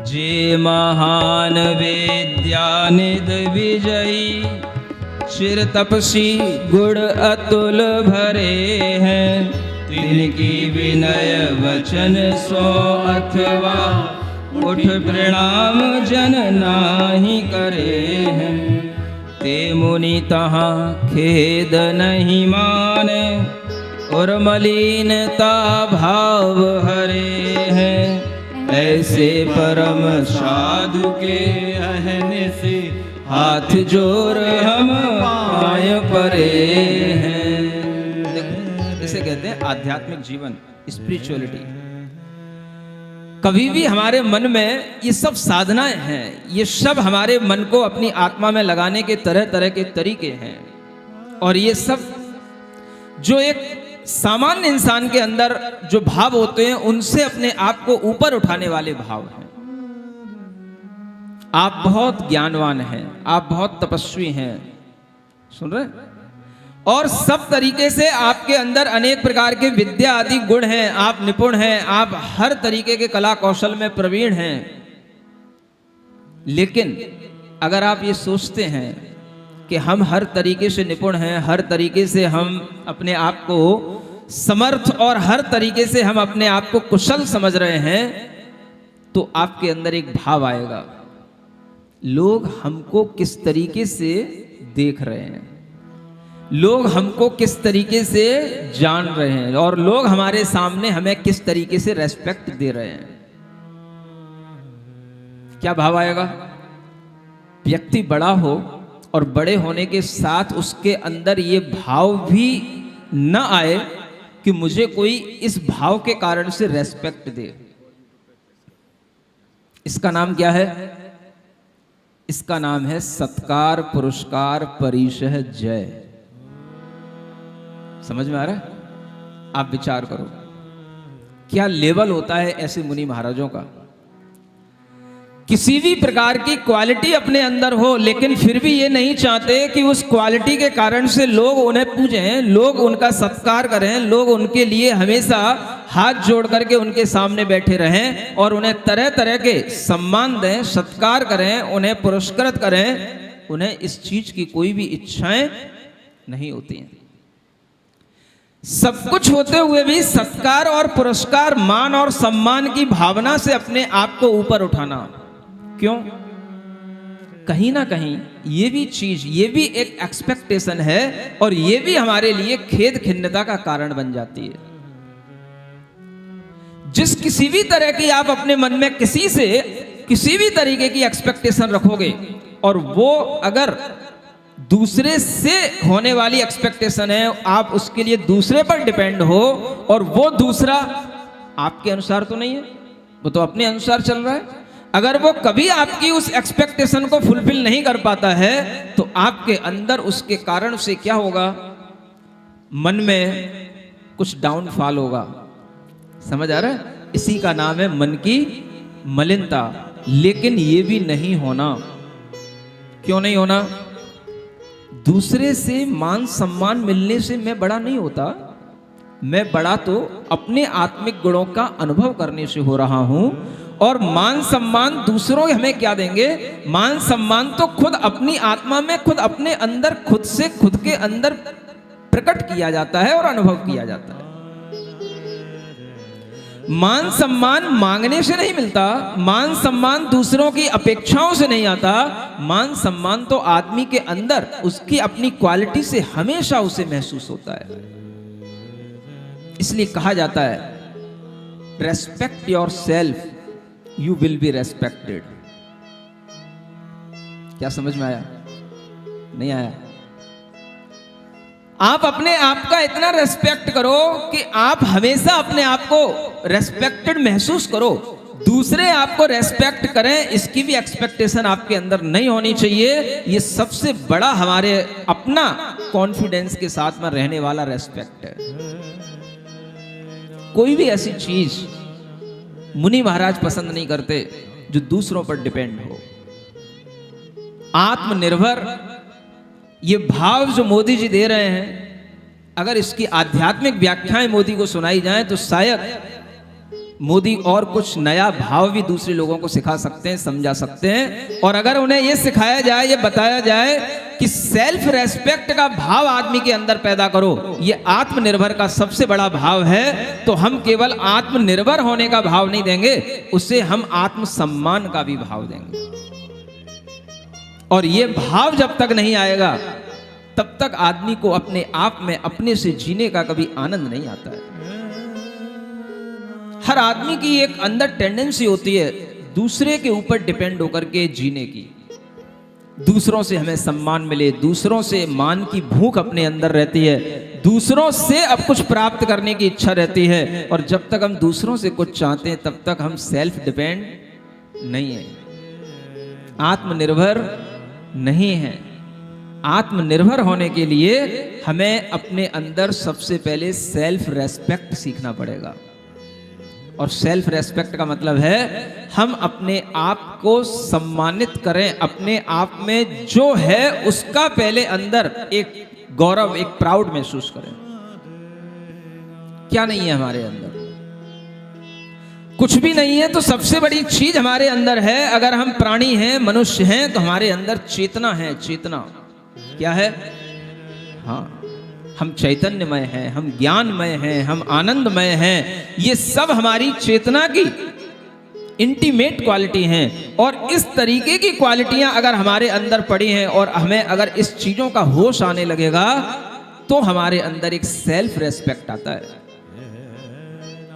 जे महान वेद्यानिध विजयी, चिर तपसी गुण अतुल भरे हैं, तिनकी विनय वचन सो अथवा, उठ प्रणाम जन नाही करे हैं। ते मुनि तहाँ खेद नहीं माने, और मलिनता भाव हरे हैं। ऐसे परम साधु के अहने से, हाथ जोड़ हम पाए परे हैं। देखो इसे कहते हैं आध्यात्मिक जीवन, स्पिरिचुअलिटी। कभी भी हमारे मन में ये सब साधनाएं हैं, ये सब हमारे मन को अपनी आत्मा में लगाने के तरह तरह के तरीके हैं। और ये सब जो एक सामान्य इंसान के अंदर जो भाव होते हैं उनसे अपने आप को ऊपर उठाने वाले भाव हैं। आप बहुत ज्ञानवान हैं, आप बहुत तपस्वी हैं, सुन रहे? और सब तरीके से आपके अंदर अनेक प्रकार के विद्या आदि गुण हैं, आप निपुण हैं, आप हर तरीके के कला कौशल में प्रवीण हैं। लेकिन अगर आप ये सोचते हैं कि हम हर तरीके से निपुण हैं, हर तरीके से हम अपने आप को समर्थ और हर तरीके से हम अपने आप को कुशल समझ रहे हैं, तो आपके अंदर एक भाव आएगा, लोग हमको किस तरीके से देख रहे हैं, लोग हमको किस तरीके से जान रहे हैं, और लोग हमारे सामने हमें किस तरीके से रेस्पेक्ट दे रहे हैं। क्या भाव आएगा? व्यक्ति बड़ा हो और बड़े होने के साथ उसके अंदर ये भाव भी न आए कि मुझे कोई इस भाव के कारण से रेस्पेक्ट दे। इसका नाम क्या है? इसका नाम है सत्कार पुरस्कार परिशह जय। समझ में आ रहा है? आप विचार करो क्या लेवल होता है ऐसे मुनि महाराजों का। किसी भी प्रकार की क्वालिटी अपने अंदर हो, लेकिन फिर भी ये नहीं चाहते कि उस क्वालिटी के कारण से लोग उन्हें पूजें, लोग उनका सत्कार करें, लोग उनके लिए हमेशा हाथ जोड़ करके उनके सामने बैठे रहें और उन्हें तरह तरह के सम्मान दें, सत्कार करें, उन्हें पुरस्कृत करें। उन्हें इस चीज की कोई भी इच्छाएं नहीं होती हैं। सब कुछ होते हुए भी सत्कार और पुरस्कार, मान और सम्मान की भावना से अपने आप को ऊपर उठाना। क्यों? कहीं ना कहीं ये भी चीज, ये भी एक एक्सपेक्टेशन है और ये भी हमारे लिए खेद खिन्नता का कारण बन जाती है। जिस किसी भी तरह की आप अपने मन में किसी से किसी भी तरीके की एक्सपेक्टेशन रखोगे और वो अगर दूसरे से होने वाली एक्सपेक्टेशन है, आप उसके लिए दूसरे पर डिपेंड हो और वो दूसरा आपके अनुसार तो नहीं है, वो तो अपने अनुसार चल रहा है। अगर वो कभी आपकी उस एक्सपेक्टेशन को फुलफिल नहीं कर पाता है तो आपके अंदर उसके कारण से क्या होगा, मन में कुछ डाउनफॉल होगा। समझ आ रहा है? इसी का नाम है मन की मलिनता। लेकिन ये भी नहीं होना। क्यों नहीं होना? दूसरे से मान सम्मान मिलने से मैं बड़ा नहीं होता। मैं बड़ा तो अपने आत्मिक गुणों का अनुभव करने से हो रहा हूं। और मान सम्मान दूसरों हमें क्या देंगे? मान सम्मान तो खुद अपनी आत्मा में, खुद अपने अंदर, खुद से खुद के अंदर प्रकट किया जाता है और अनुभव किया जाता है। मान सम्मान मांगने से नहीं मिलता। मान सम्मान दूसरों की अपेक्षाओं से नहीं आता। मान सम्मान तो आदमी के अंदर उसकी अपनी क्वालिटी से हमेशा उसे महसूस होता है। इसलिए कहा जाता है, respect your self, you will be respected. क्या समझ में आया? नहीं आया? आप अपने आप का इतना रेस्पेक्ट करो कि आप हमेशा अपने आप को रेस्पेक्टेड महसूस करो। दूसरे आपको रेस्पेक्ट करें, इसकी भी एक्सपेक्टेशन आपके अंदर नहीं होनी चाहिए। ये सबसे बड़ा हमारे अपना कॉन्फिडेंस के साथ में रहने वाला रेस्पेक्ट है। कोई भी ऐसी चीज मुनि महाराज पसंद नहीं करते जो दूसरों पर डिपेंड हो। आत्मनिर्भर, ये भाव जो मोदी जी दे रहे हैं, अगर इसकी आध्यात्मिक व्याख्याएं मोदी को सुनाई जाएं तो शायद मोदी और कुछ नया भाव भी दूसरे लोगों को सिखा सकते हैं, समझा सकते हैं। और अगर उन्हें यह सिखाया जाए, यह बताया जाए कि सेल्फ रेस्पेक्ट का भाव आदमी के अंदर पैदा करो, यह आत्मनिर्भर का सबसे बड़ा भाव है, तो हम केवल आत्मनिर्भर होने का भाव नहीं देंगे, उससे हम आत्मसम्मान का भी भाव देंगे। और यह भाव जब तक नहीं आएगा तब तक आदमी को अपने आप में अपने से जीने का कभी आनंद नहीं आता है। हर आदमी की एक अंदर टेंडेंसी होती है दूसरे के ऊपर डिपेंड होकर के जीने की। दूसरों से हमें सम्मान मिले, दूसरों से मान की भूख अपने अंदर रहती है, दूसरों से अब कुछ प्राप्त करने की इच्छा रहती है। और जब तक हम दूसरों से कुछ चाहते हैं तब तक हम सेल्फ डिपेंड नहीं है, आत्मनिर्भर नहीं है। आत्मनिर्भर होने के लिए हमें अपने अंदर सबसे पहले सेल्फ रेस्पेक्ट सीखना पड़ेगा। और सेल्फ रेस्पेक्ट का मतलब है हम अपने आप को सम्मानित करें, अपने आप में जो है उसका पहले अंदर एक गौरव, एक प्राउड महसूस करें। क्या नहीं है हमारे अंदर? कुछ भी नहीं है। तो सबसे बड़ी चीज हमारे अंदर है, अगर हम प्राणी हैं, मनुष्य हैं, तो हमारे अंदर चेतना है। चेतना क्या है? हाँ, हम चैतन्यमय हैं, हम ज्ञानमय हैं, हम आनंदमय हैं। ये सब हमारी चेतना की इंटीमेट क्वालिटी हैं। और इस तरीके की क्वालिटियां अगर हमारे अंदर पड़ी हैं और हमें अगर इस चीजों का होश आने लगेगा तो हमारे अंदर एक सेल्फ रेस्पेक्ट आता है।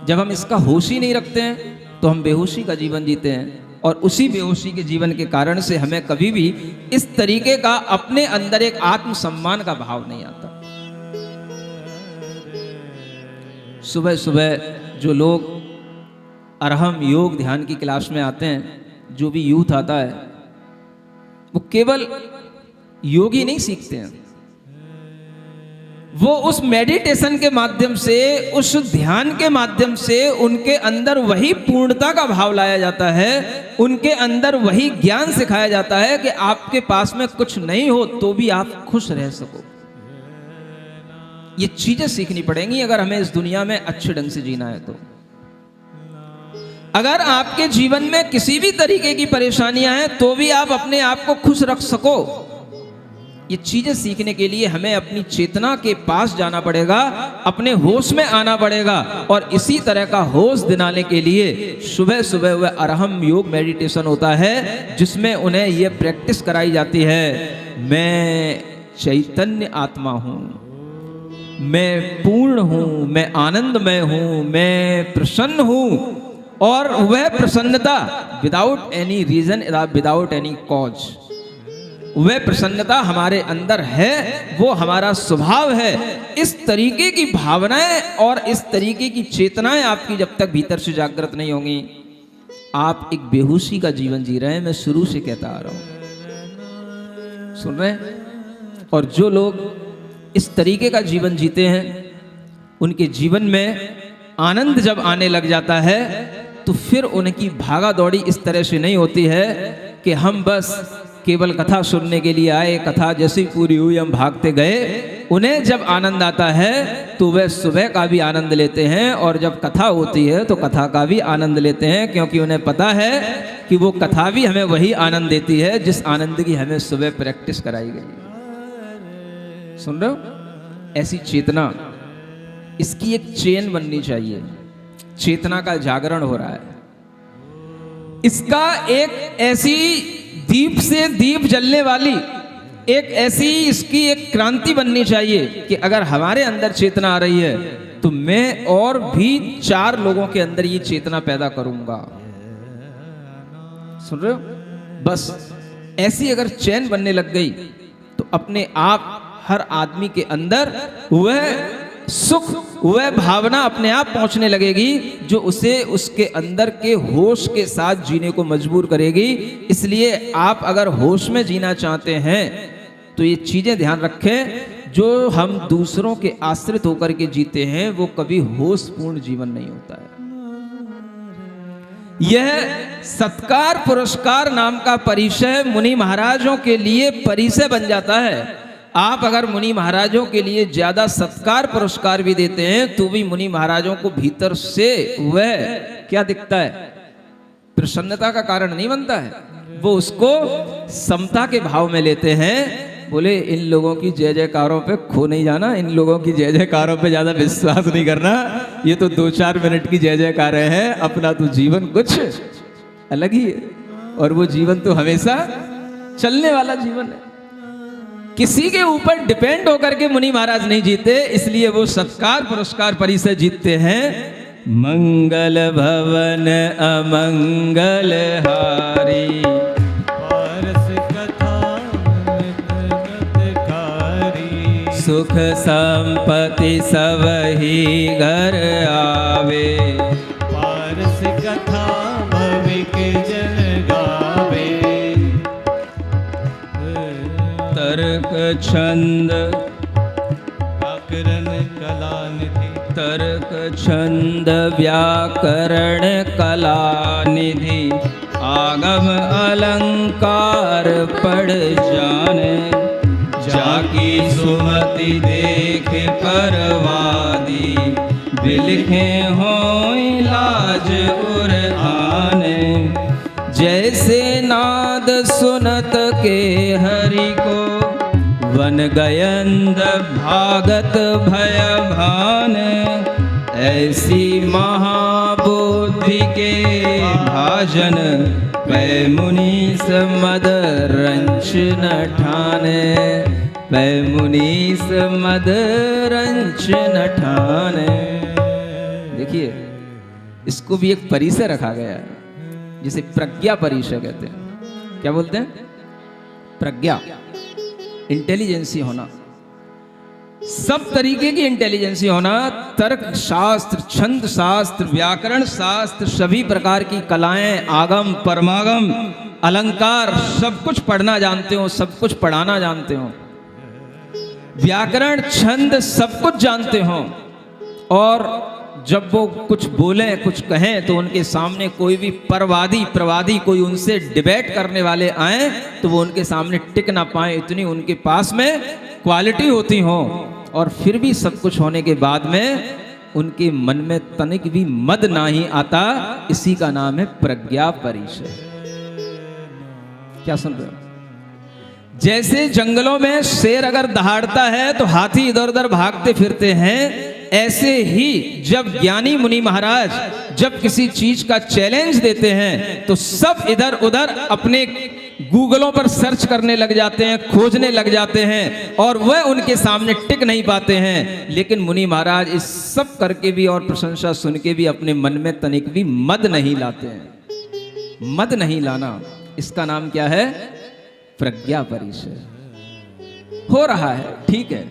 जब हम इसका होश ही नहीं रखते हैं तो हम बेहोशी का जीवन जीते हैं। और उसी बेहोशी के जीवन के कारण से हमें कभी भी इस तरीके का अपने अंदर एक आत्मसम्मान का भाव नहीं आता। सुबह सुबह जो लोग अरहम योग ध्यान की क्लास में आते हैं, जो भी यूथ आता है, वो केवल योग ही नहीं सीखते हैं, वो उस मेडिटेशन के माध्यम से, उस ध्यान के माध्यम से उनके अंदर वही पूर्णता का भाव लाया जाता है, उनके अंदर वही ज्ञान सिखाया जाता है कि आपके पास में कुछ नहीं हो तो भी आप खुश रह सको। ये चीजें सीखनी पड़ेंगी अगर हमें इस दुनिया में अच्छे ढंग से जीना है। तो अगर आपके जीवन में किसी भी तरीके की परेशानियां हैं तो भी आप अपने आप को खुश रख सको, ये चीजें सीखने के लिए हमें अपनी चेतना के पास जाना पड़ेगा, अपने होश में आना पड़ेगा। और इसी तरह का होश दिलाने के लिए सुबह सुबह वह अरहम योग मेडिटेशन होता है, जिसमें उन्हें यह प्रैक्टिस कराई जाती है, मैं चैतन्य आत्मा हूं, मैं पूर्ण हूं, मैं आनंदमय हूं, मैं प्रसन्न हूं। और वह प्रसन्नता without any reason, without any cause, वह प्रसन्नता हमारे अंदर है, वो हमारा स्वभाव है। इस तरीके की भावनाएं और इस तरीके की चेतनाएं आपकी जब तक भीतर से जागृत नहीं होंगी, आप एक बेहोशी का जीवन जी रहे हैं। मैं शुरू से कहता आ रहा हूं, सुन रहे हैं? और जो लोग इस तरीके का जीवन जीते हैं, उनके जीवन में आनंद जब आने लग जाता है तो फिर उनकी भागा दौड़ी इस तरह से नहीं होती है कि हम बस केवल कथा सुनने के लिए आए, कथा जैसी पूरी हुई हम भागते गए। उन्हें जब आनंद आता है तो वह सुबह का भी आनंद लेते हैं, और जब कथा होती है तो कथा का भी आनंद लेते हैं, क्योंकि उन्हें पता है कि वो कथा भी हमें वही आनंद देती है जिस आनंद की हमें सुबह प्रैक्टिस कराई गई। सुन रहे हो? ऐसी चेतना, इसकी एक चेन बननी चाहिए। चेतना का जागरण हो रहा है। इसका एक ऐसी दीप से दीप जलने वाली एक ऐसी इसकी एक क्रांति बननी चाहिए कि अगर हमारे अंदर चेतना आ रही है तो मैं और भी 4 लोगों के अंदर ये चेतना पैदा करूंगा। सुन रहे हो? बस ऐसी अगर चैन बनने लग गई तो अपने आप हर आदमी के अंदर वह सुख, वह भावना अपने आप पहुंचने लगेगी जो उसे उसके अंदर के होश के साथ जीने को मजबूर करेगी। इसलिए आप अगर होश में जीना चाहते हैं तो ये चीजें ध्यान रखें, जो हम दूसरों के आश्रित होकर के जीते हैं वो कभी होशपूर्ण जीवन नहीं होता है। यह सत्कार पुरस्कार नाम का परिचय मुनि महाराजों के लिए परिचय बन जाता है। आप अगर मुनि महाराजों के लिए ज्यादा सत्कार पुरस्कार भी देते हैं तो भी मुनि महाराजों को भीतर से वह क्या दिखता है? प्रसन्नता का कारण नहीं बनता है। वो उसको समता के भाव में लेते हैं। बोले इन लोगों की जय जयकारों पे खो नहीं जाना, इन लोगों की जय जयकारों पे ज्यादा विश्वास नहीं करना, ये तो 2-4 मिनट की जय जयकारें हैं, अपना तो जीवन कुछ अलग ही है। और वो जीवन तो हमेशा चलने वाला जीवन है। किसी के ऊपर डिपेंड होकर के मुनि महाराज नहीं जीते, इसलिए वो सत्कार पुरस्कार परिचय जीतते हैं। मंगल भवन अमंगल हारी, पारस कथा कारी, सुख संपत्ति सबही घर आवे, पारस कथा भविक जन गावे, तर्क छंद व्याकरण कला निधि, तर्क छंद व्याकरण कला निधि, आगम अलंकार पढ़ जाने, जाकी सुमति देख परवादी, बिलखे हो लाज उर आने, जैसे नाद सुनत के हरि को, वन गयंद भागत भय भान, ऐसी महाबुद्धि के भाजन, पै मुनीस मद रंच न ठाने, पै मुनीस मद रंच न ठाने। देखिए, इसको भी एक परिचय रखा गया है जिसे प्रज्ञा परिचय कहते हैं। क्या बोलते हैं? प्रज्ञा, इंटेलिजेंसी होना, सब तरीके की इंटेलिजेंसी होना। तर्क शास्त्र, छंद शास्त्र, व्याकरण शास्त्र, सभी प्रकार की कलाएं, आगम परमागम, अलंकार, सब कुछ पढ़ना जानते हो, सब कुछ पढ़ाना जानते हो, व्याकरण छंद सब कुछ जानते हो। और जब वो कुछ बोलें, कुछ कहें तो उनके सामने कोई भी प्रवादी कोई उनसे डिबेट करने वाले आए तो वो उनके सामने टिक ना पाए, इतनी उनके पास में क्वालिटी होती हो। और फिर भी सब कुछ होने के बाद में उनके मन में तनिक भी मद ना ही आता। इसी का नाम है प्रज्ञा परिचय। क्या सुन रहे हो? जैसे जंगलों में शेर अगर दहाड़ता है तो हाथी इधर उधर भागते फिरते हैं, ऐसे ही जब ज्ञानी मुनि महाराज जब किसी चीज का चैलेंज देते हैं तो सब इधर उधर अपने गूगलों पर सर्च करने लग जाते हैं, खोजने लग जाते हैं, और वह उनके सामने टिक नहीं पाते हैं। लेकिन मुनि महाराज इस सब करके भी और प्रशंसा सुन के भी अपने मन में तनिक भी मद नहीं लाते हैं। मद नहीं लाना, इसका नाम क्या है? प्रज्ञा परिचय। हो रहा है, ठीक है,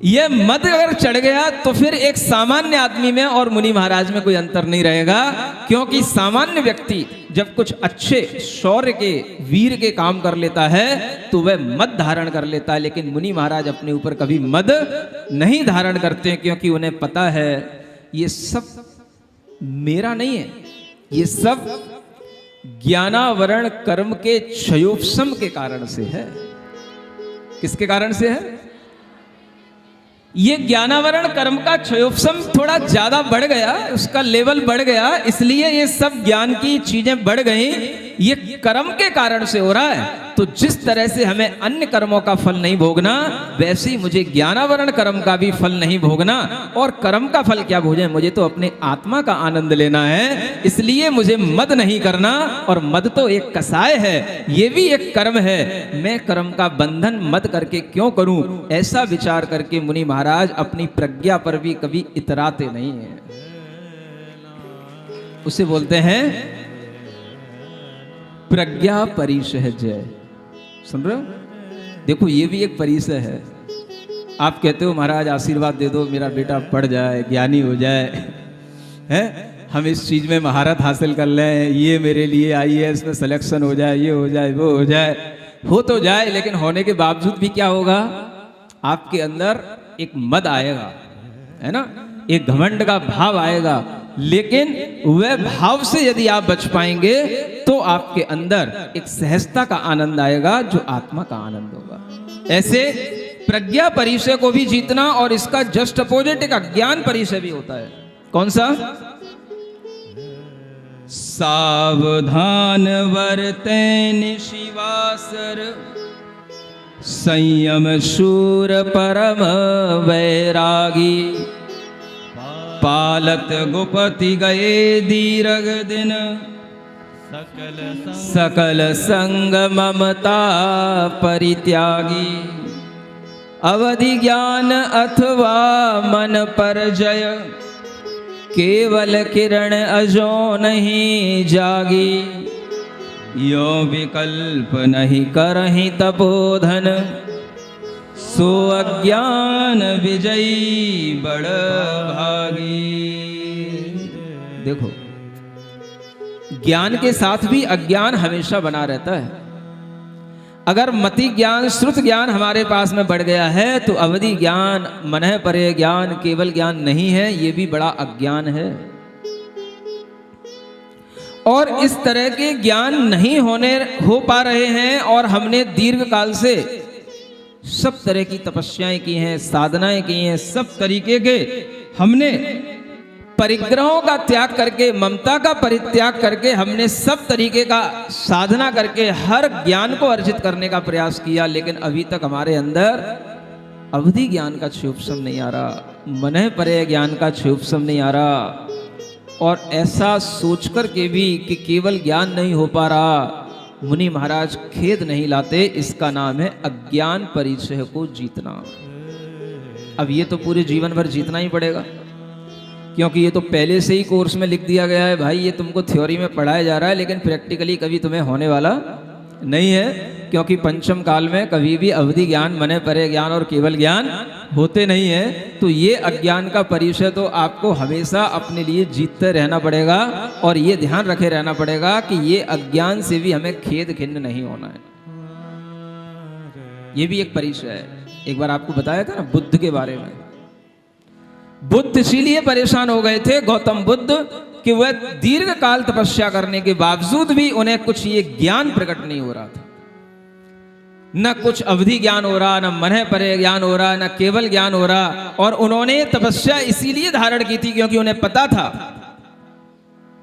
ये मद अगर चढ़ गया तो फिर एक सामान्य आदमी में और मुनि महाराज में कोई अंतर नहीं रहेगा, क्योंकि सामान्य व्यक्ति जब कुछ अच्छे शौर्य के वीर के काम कर लेता है तो वह मद धारण कर लेता है, लेकिन मुनि महाराज अपने ऊपर कभी मद नहीं धारण करते हैं, क्योंकि उन्हें पता है ये सब मेरा नहीं है, ये सब ज्ञानावरण कर्म के क्षयोपशम के कारण से है। किसके कारण से है? ये ज्ञानावरण कर्म का क्षयोपशम थोड़ा ज्यादा बढ़ गया, उसका लेवल बढ़ गया, इसलिए ये सब ज्ञान की चीजें बढ़ गई। ये कर्म के कारण से हो रहा है। तो जिस तरह से हमें अन्य कर्मों का फल नहीं भोगना, वैसे ही मुझे ज्ञानावरण कर्म का भी फल नहीं भोगना। और कर्म का फल क्या भोगे? मुझे तो अपने आत्मा का आनंद लेना है, इसलिए मुझे मद नहीं करना। और मद तो एक कसाय है, ये भी एक कर्म है। मैं कर्म का बंधन मद करके क्यों करूं? ऐसा विचार करके मुनि महाराज अपनी प्रज्ञा पर भी कभी इतराते नहीं है। उसे बोलते हैं प्रज्ञा परिशह जय। सुन रहे हो? देखो ये भी एक परिचय है। आप कहते हो महाराज आशीर्वाद दे दो, मेरा बेटा पढ़ जाए, ज्ञानी हो जाए, है, हम इस चीज में महारत हासिल कर लें, ये मेरे लिए IAS में सिलेक्शन हो जाए, ये हो जाए, वो हो जाए। हो तो जाए, लेकिन होने के बावजूद भी क्या होगा? आपके अंदर एक मद आएगा, है ना, एक घमंड का भाव आएगा। लेकिन वह भाव से यदि आप बच पाएंगे तो आपके अंदर एक सहजता का आनंद आएगा, जो आत्मा का आनंद होगा। ऐसे प्रज्ञा परिचय को भी जीतना, और इसका जस्ट अपोजिट एक अज्ञान परिचय भी होता है। कौन सा? सावधान वर्तेन शिवासर, संयम शूर परम वैरागी, पालत गुपति गए दीर्घ दिन, सकल संग ममता परित्यागी, अवधि ज्ञान अथवा मन पर जय, केवल किरण अजो नहीं जागी, यो विकल्प नहीं करहि तपोधन, सो अज्ञान विजयी बड़ भागी। देखो, ज्ञान के साथ भी अज्ञान हमेशा बना रहता है। अगर मति ज्ञान, श्रुत ज्ञान हमारे पास में बढ़ गया है तो अवधि ज्ञान, मनः परे ज्ञान, केवल ज्ञान नहीं है, ये भी बड़ा अज्ञान है। और इस तरह के ज्ञान नहीं हो पा रहे हैं, और हमने दीर्घ काल से सब तरह की तपस्याएं की हैं, साधनाएं की हैं, सब तरीके के हमने परिग्रहों का त्याग करके, ममता का परित्याग करके, हमने सब तरीके का साधना करके हर ज्ञान को अर्जित करने का प्रयास किया, लेकिन अभी तक हमारे अंदर अवधि ज्ञान का क्षयोपशम नहीं आ रहा, मनः परे ज्ञान का क्षयोपशम नहीं आ रहा। और ऐसा सोचकर के भी कि केवल ज्ञान नहीं हो पा रहा, मुनि महाराज खेद नहीं लाते। इसका नाम है अज्ञान परिचय को जीतना। अब ये तो पूरे जीवन भर जीतना ही पड़ेगा, क्योंकि ये तो पहले से ही कोर्स में लिख दिया गया है। भाई ये तुमको थ्योरी में पढ़ाया जा रहा है, लेकिन प्रैक्टिकली कभी तुम्हें होने वाला नहीं है, क्योंकि पंचम काल में कभी भी अवधि ज्ञान, मनः परे ज्ञान और केवल ज्ञान होते नहीं है। तो ये अज्ञान का परिचय तो आपको हमेशा अपने लिए जीतते रहना पड़ेगा, और ये ध्यान रखे रहना पड़ेगा कि ये अज्ञान से भी हमें खेद खिन्न नहीं होना है। ये भी एक परिचय है। एक बार आपको बताया था ना बुद्ध के बारे में। बुद्ध इसीलिए परेशान हो गए थे, गौतम बुद्ध, कि वह दीर्घ काल तपस्या करने के बावजूद भी उन्हें कुछ ये ज्ञान प्रकट नहीं हो रहा था। न कुछ अवधि ज्ञान हो रहा, न मनः परे ज्ञान हो रहा, न केवल ज्ञान हो रहा। और उन्होंने तपस्या इसीलिए धारण की थी क्योंकि उन्हें पता था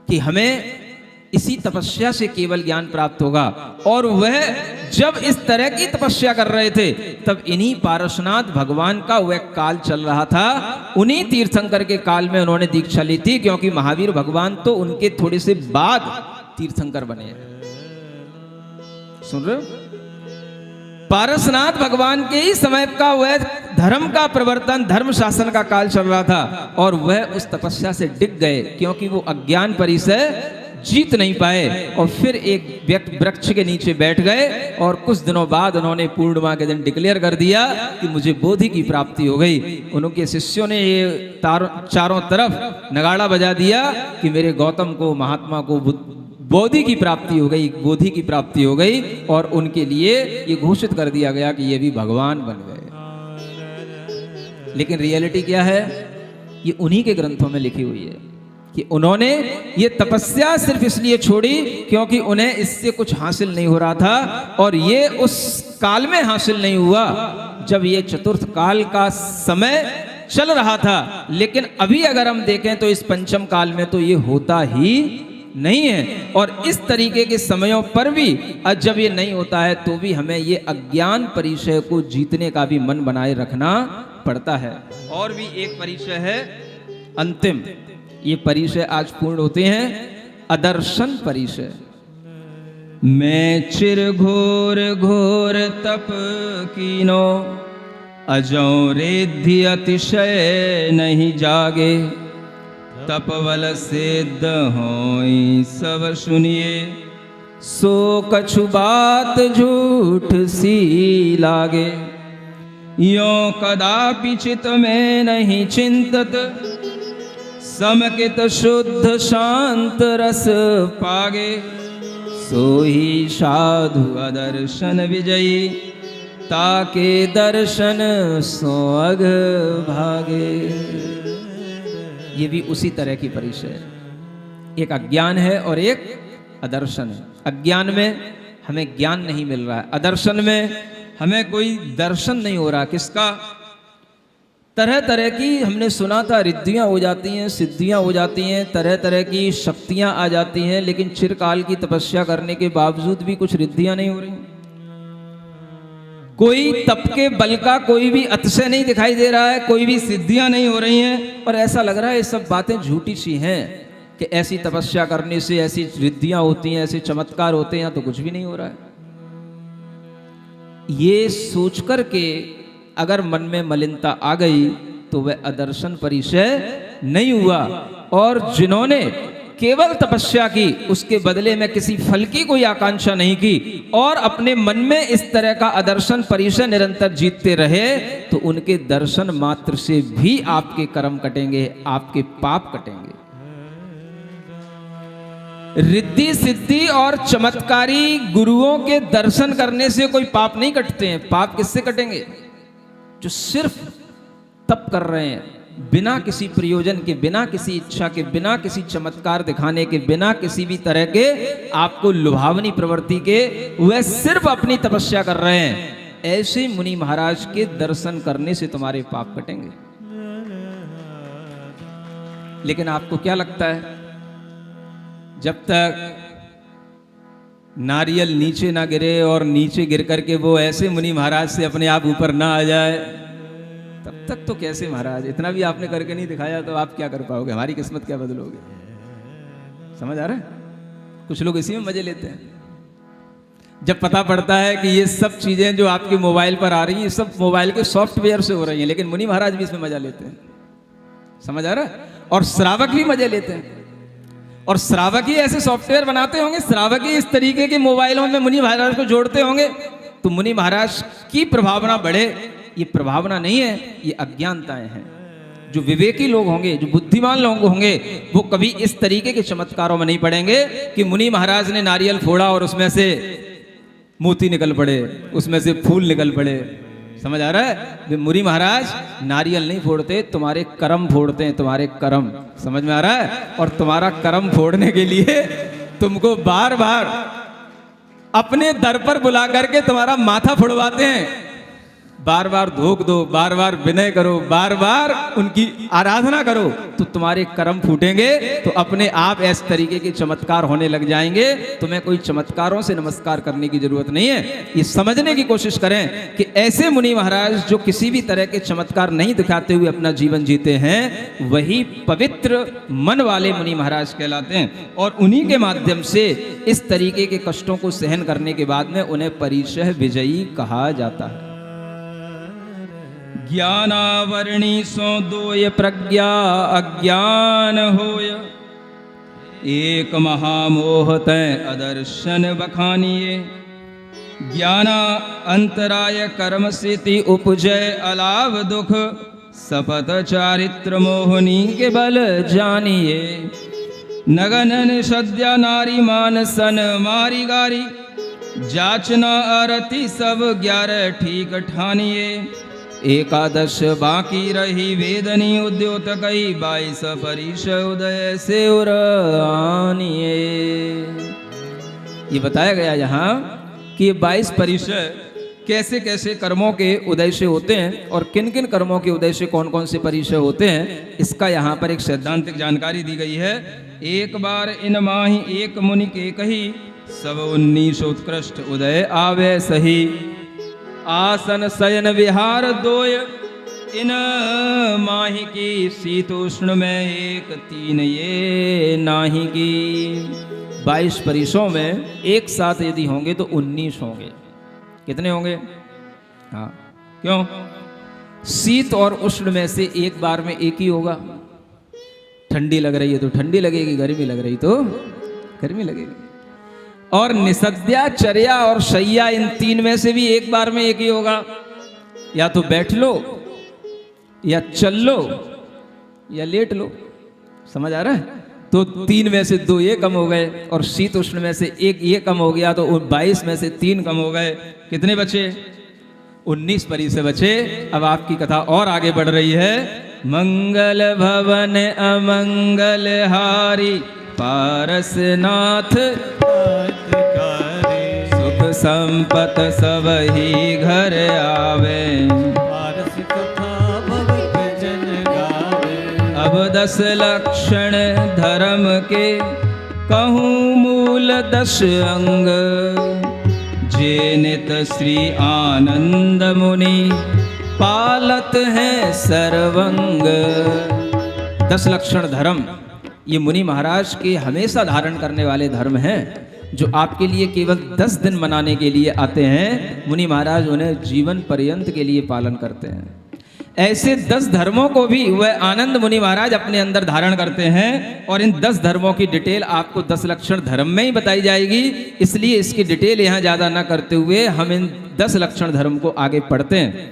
कि हमें इसी तपस्या से केवल ज्ञान प्राप्त होगा। और वह जब इस तरह की तपस्या कर रहे थे, तब इन्हीं पारसनाथ भगवान का वह काल चल रहा था। उन्हीं तीर्थंकर के काल में उन्होंने दीक्षा ली थी, क्योंकि महावीर भगवान तो उनके थोड़े से बाद तीर्थंकर बने हैं। सुन रहे हो? पारसनाथ भगवान के ही समय का वह धर्म का प्रवर्तन, धर्म शासन का काल चल रहा था, और वह उस तपस्या से डिग गए, क्योंकि वो अज्ञान परिचय जीत नहीं पाए और फिर एक वृक्ष के नीचे बैठ गए और कुछ दिनों बाद उन्होंने पूर्णिमा के दिन डिक्लेयर कर दिया कि मुझे बोधि की प्राप्ति हो गई। उनके शिष्यों ने ये चारों तरफ नगाड़ा बजा दिया कि मेरे गौतम को, महात्मा को बोधि की प्राप्ति हो गई, बोधि की प्राप्ति हो गई, और उनके लिए ये घोषित कर दिया गया कि ये भी भगवान बन गए। लेकिन रियलिटी क्या है? ये उन्हीं के ग्रंथों में लिखी हुई है कि उन्होंने ये तपस्या सिर्फ इसलिए छोड़ी क्योंकि उन्हें इससे कुछ हासिल नहीं हो रहा था, और ये उस काल में हासिल नहीं हुआ जब ये चतुर्थ काल का समय चल रहा था। लेकिन अभी अगर हम देखें तो इस पंचम काल में तो ये होता ही नहीं है, और इस तरीके के समयों पर भी जब ये नहीं होता है तो भी हमें ये अज्ञान परिचय को जीतने का भी मन बनाए रखना पड़ता है। और भी एक परिचय है अंतिम, ये परिचय आज पूर्ण होते हैं, अदर्शन परिचय। मैं चिर घोर घोर तप कीनो, अजौ रिद्धि अतिशय नहीं जागे, तपवल सिद्ध होई सब सुनिए, सो कछु बात झूठ सी लागे, यों कदापि चित में नहीं चिंतत, समकित शुद्ध शांत रस पागे, सो ही साधु अदर्शन विजयी, ताके दर्शन सो अग भागे। ये भी उसी तरह की परिचय है। एक अज्ञान है और एक अदर्शन है। अज्ञान में हमें ज्ञान नहीं मिल रहा है, अदर्शन में हमें कोई दर्शन नहीं हो रहा। किसका? तरह तरह की हमने सुना था रिद्धियां हो जाती हैं, सिद्धियां हो जाती हैं, तरह तरह की शक्तियां आ जाती हैं, लेकिन चिरकाल की तपस्या करने के बावजूद भी कुछ रिद्धियां नहीं हो रही। कोई तप के बल का कोई भी अतिशय नहीं दिखाई दे रहा है, कोई भी सिद्धियां नहीं हो रही हैं, और ऐसा लग रहा है ये सब बातें झूठी सी हैं कि ऐसी तपस्या करने से ऐसी रिद्धियां होती हैं, ऐसे चमत्कार होते हैं, तो कुछ भी नहीं हो रहा है। ये सोच कर के अगर मन में मलिनता आ गई तो वह अदर्शन परिचय नहीं हुआ। और जिन्होंने केवल तपस्या की, उसके बदले में किसी फल की कोई आकांक्षा नहीं की, और अपने मन में इस तरह का अदर्शन परिचय निरंतर जीतते रहे, तो उनके दर्शन मात्र से भी आपके कर्म कटेंगे, आपके पाप कटेंगे। रिद्धि सिद्धि और चमत्कारी गुरुओं के दर्शन करने से कोई पाप नहीं कटते हैं। पाप किससे कटेंगे? जो सिर्फ तप कर रहे हैं, बिना किसी प्रयोजन के, बिना किसी इच्छा के, बिना किसी चमत्कार दिखाने के, बिना किसी भी तरह के आपको लुभावनी प्रवृत्ति के, वह सिर्फ अपनी तपस्या कर रहे हैं। ऐसे मुनि महाराज के दर्शन करने से तुम्हारे पाप कटेंगे। लेकिन आपको क्या लगता है, जब तक नारियल नीचे ना गिरे और नीचे गिर करके वो ऐसे मुनि महाराज से अपने आप ऊपर ना आ जाए, तब तक तो कैसे महाराज, इतना भी आपने करके नहीं दिखाया तो आप क्या कर पाओगे, हमारी किस्मत क्या बदलोगे? समझ आ रहा है? कुछ लोग इसी में मजे लेते हैं। जब पता पड़ता है कि ये सब चीजें जो आपके मोबाइल पर आ रही हैं, सब मोबाइल के सॉफ्टवेयर से हो रही हैं, लेकिन मुनि महाराज भी इसमें मजा लेते हैं। समझ आ रहा है? और श्रावक भी मजे लेते हैं, और श्रावक ही ऐसे सॉफ्टवेयर बनाते होंगे, श्रावक ही इस तरीके के मोबाइलों में मुनि महाराज को जोड़ते होंगे, तो मुनि महाराज की प्रभावना बढ़े। ये प्रभावना नहीं है, ये अज्ञानताएं हैं। जो विवेकी लोग होंगे, जो बुद्धिमान लोग होंगे, वो कभी इस तरीके के चमत्कारों में नहीं पड़ेंगे कि मुनि महाराज ने नारियल फोड़ा और उसमें से मोती निकल पड़े, उसमें से फूल निकल पड़े। समझ आ रहा है? मुनि महाराज नारियल नहीं फोड़ते, तुम्हारे कर्म फोड़ते हैं, तुम्हारे कर्म। समझ में आ रहा है? और तुम्हारा कर्म फोड़ने के लिए तुमको बार बार अपने दर पर बुला करके तुम्हारा माथा फुड़वाते हैं। बार बार धोख दो, बार बार विनय करो, बार बार उनकी आराधना करो, तो तुम्हारे कर्म फूटेंगे, तो अपने आप इस तरीके के चमत्कार होने लग जाएंगे। तुम्हें कोई चमत्कारों से नमस्कार करने की जरूरत नहीं है। ये समझने की कोशिश करें कि ऐसे मुनि महाराज जो किसी भी तरह के चमत्कार नहीं दिखाते हुए अपना जीवन जीते हैं, वही पवित्र मन वाले मुनि महाराज कहलाते हैं। और उन्हीं के माध्यम से इस तरीके के कष्टों को सहन करने के बाद में उन्हें परिचय विजयी कहा जाता है। ज्ञानावरणी सो दोय प्रज्ञा अज्ञान होय, एक महामोह तय अदर्शन बखानिए। ज्ञाना अंतराय कर्म सिति उपजय अलाभ दुख, सपत चारित्र मोहनी के बल जानिए। नगन सद्या नारी मान सन मारी गारी, जाचना अरति सब 11 ठीक ठानिए। एकादश बाकी रही वेदनी उद्योत कई, 22 परिश उदय से उर आनिए। ये बताया गया यहाँ कि 22 परिचय कैसे कैसे कर्मों के उदय से होते हैं और किन किन कर्मों के उदय से कौन कौन से परिचय होते हैं, इसका यहाँ पर एक सैद्धांतिक जानकारी दी गई है। एक बार इन माही एक मुनि के कही, सब 19 उत्कृष्ट उदय आवे सही। आसन शयन विहार दोय, इन माही की शीतोष्ण में एक 3 ये नाही की। 22 परिसों में एक साथ यदि होंगे तो 19 होंगे। कितने होंगे? हाँ, क्यों? शीत और उष्ण में से एक बार में एक ही होगा। ठंडी लग रही है तो ठंडी लगेगी, गर्मी लग रही तो गर्मी लगेगी। और निसद्या, चर्या और शैया, इन 3 में से भी एक बार में एक ही होगा। या तो बैठ लो, या चल लो, या लेट लो। समझ आ रहा है? तो 3 में से 2 ये कम हो गए और शीत उष्ण में से एक ये कम हो गया, तो 22 में से 3 कम हो गए। कितने बचे? 19 परिसर बचे। अब आपकी कथा और आगे बढ़ रही है। मंगल भवन अमंगल हारी, पारसनाथ सुख संपत सब ही घर आवे। पारस कथा भविक जन गावे। अब 10 लक्षण धर्म के कहूँ मूल 10 अंग, जे नित श्री आनंद मुनि पालत है सर्वंग। 10 लक्षण धर्म ये मुनि महाराज के हमेशा धारण करने वाले धर्म हैं, जो आपके लिए केवल 10 दिन मनाने के लिए आते हैं। मुनि महाराज उन्हें जीवन पर्यंत के लिए पालन करते हैं। ऐसे 10 धर्मों को भी वह आनंद मुनि महाराज अपने अंदर धारण करते हैं। और इन 10 धर्मों की डिटेल आपको 10 लक्षण धर्म में ही बताई जाएगी, इसलिए इसकी डिटेल यहाँ ज़्यादा ना करते हुए हम इन 10 लक्षण धर्म को आगे पढ़ते हैं।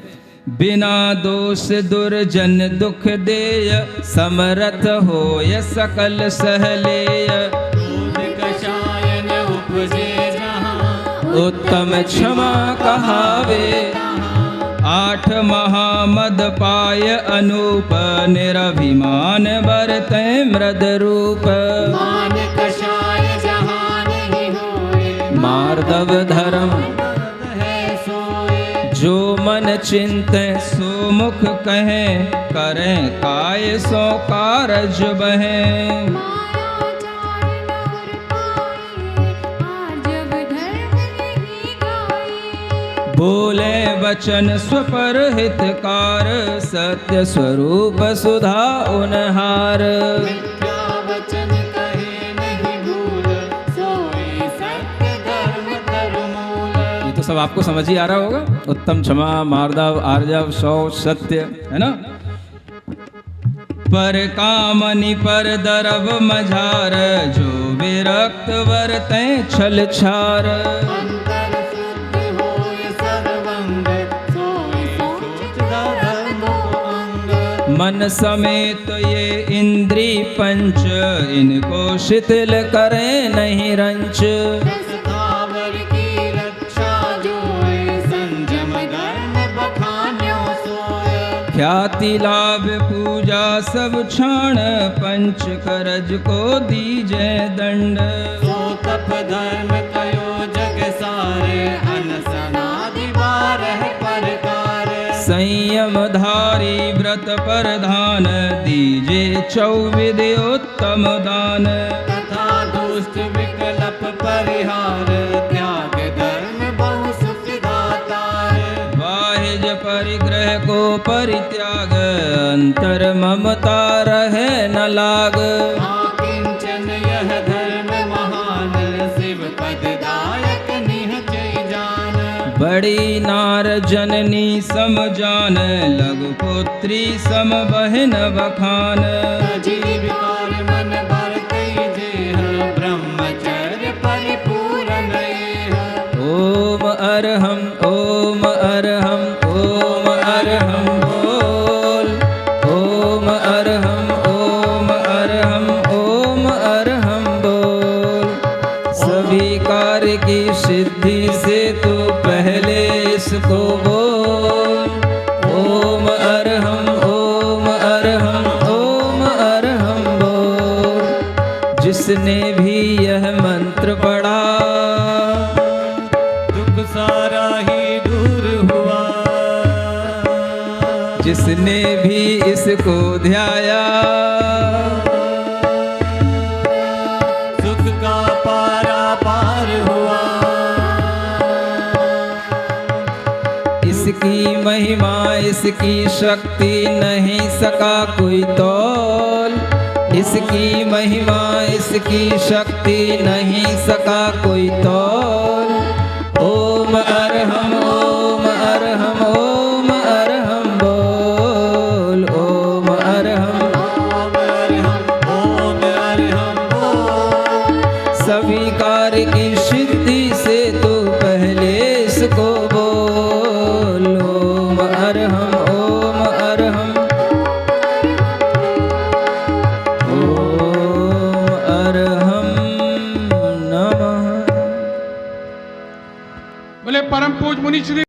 बिना दोष दुर्जन दुख देय, समरथ होय सकल सहलेय। दूध कषायन उपजे जहाँ, उत्तम क्षमा कहावे। 8 महामद पाय अनूप, निरभिमान बरते मृद रूप। मान कषाय जहाँ नहीं होए, मार्दव धर्म है सोए। जो मन चिंते सो मुख कहे, करें काय सो कारज बहें। बोले वचन स्वपर हितकार, सत्य स्वरूप सुधा उनहार। मिथ्या वचन कहे नहीं भूल, सोई सत्य धर्म धर्मूल। ये तो सब आपको समझ ही आ रहा होगा। उत्तम, क्षमा, मार्दव, आर्जव, सौ, सत्य, है ना। पर कामनि पर दरब मझार, जो विरक्त वरते छल छार। अंतर शुद्ध होय सर्वंग, सोई सोच धर्मो अंग। मन समेत ये इंद्री पंच, इनको शिथिल करे नहीं रंच। स्थावर की रक्षा जोए, संयम धर्म बखान्यो सोय। ख्याति लाभ पूजा सब क्षण, पंच करज को दीजे दंड। सो तप धर्म कयो जग सारे, अनसनादि 12 प्रकार। संयम धारी व्रत प्रधान, दीजे 24 उत्तम दान। तथा दुष्ट विकल्प परिहार, त्याग धर्म बहु सुख दातार। बाह्य परिग्रह को परित्याग, अंतर ममता रहे न लाग। किंचन यह धर्म महान, शिव पद दायक निहचै जान। बड़ी नार जननी सम जान, लघु पुत्री सम बहन बखान। अजीव कार मन बरतै जेह, ओम अरहम ओम अरहम ओम अरहम बोल ओम अरहम ओम अरहम ओम अरहम बोल। सभी कार्य की सिद्धि से तू पहले इसको बोल ओम अरहम ओम अरहम ओम अरहम बोल। जिसने भी यह मंत्र पढ़ा दुख सारा ही दूर हुआ। जिसने भी इसको ध्याया सुख का पारा पार हुआ। इसकी महिमा इसकी शक्ति नहीं सका कोई तौल। इसकी महिमा इसकी शक्ति नहीं सका कोई तौल। ओम अरहम ओम अरहम ओम अरहम बोल ओम अरहम ओम अरहम ओम अरहम बोल। सभी कार्य की सिद्धि से तो पहले इसको बोल ओम अरहम ओम अरहम ओम अरहम नमः। बोले परम पूज मुनि श्री